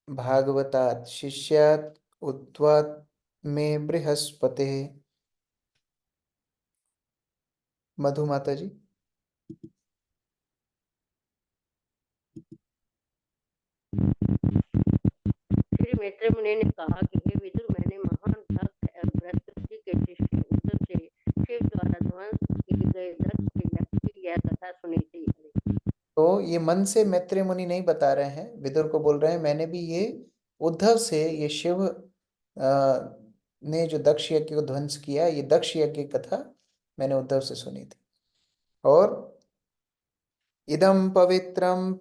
भागवतात् शिष्यात् उद्वात् मे बृहस्पते। मधु माता जी। श्री मैत्री मुनि ने कहा कि हे विदुर, मैंने महान भक्त बृहस्पति के ये मन से मैत्रेय मुनि नहीं बता रहे हैं, विदुर को बोल रहे हैं मैंने भी ये उद्धव से, ये शिव ने जो दक्ष यज्ञ को ध्वंस किया, ये दक्ष यज्ञ की कथा मैंने उद्धव से सुनी थी। और इदं पवित्रं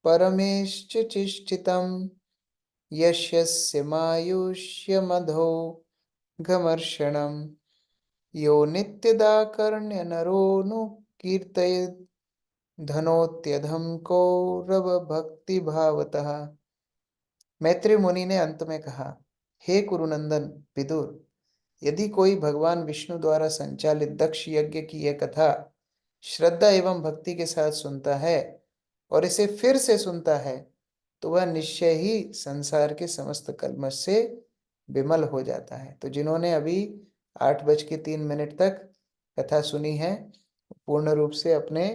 परमेश्च चिष्टितं यस्य मायुष्यमधो घमर्षणं यो नित्यदा कर्ण्य नरो कीर्तयेत् धनोत्यधम कौरव भक्ति भावतः। मैत्रेय मुनि ने अंत में कहा, हे कुरुनंदन विदुर, यदि कोई भगवान विष्णु द्वारा संचालित दक्ष यज्ञ की यह कथा श्रद्धा एवं भक्ति के साथ सुनता है और इसे फिर से सुनता है, तो वह निश्चय ही संसार के समस्त कल्मश से विमल हो जाता है। तो जिन्होंने अभी 8:03 तक कथा सुनी है, पूर्ण रूप से अपने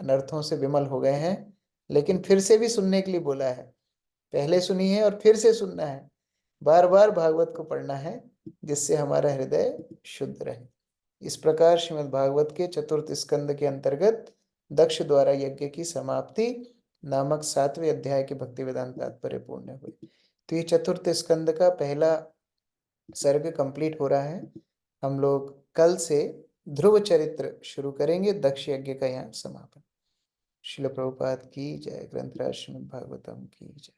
अनर्थों से विमल हो गए हैं, लेकिन फिर से भी सुनने के लिए बोला है। पहले सुनी है और फिर से सुनना है, बार बार भागवत को पढ़ना है, जिससे हमारा हृदय शुद्ध रहे। इस प्रकार श्रीमद् भागवत के चतुर्थ स्कंद के अंतर्गत दक्ष द्वारा यज्ञ की समाप्ति नामक 7वें अध्याय के भक्ति वेदांत तात्पर्य पूर्ण हुई। तो ये चतुर्थ स्कंद का पहला सर्ग कंप्लीट हो रहा है। हम लोग कल से ध्रुव चरित्र शुरू करेंगे, दक्ष यज्ञ का यहाँ समापन। श्रील प्रभुपाद की जय। ग्रंथराज श्रीमद् भागवतम की जय।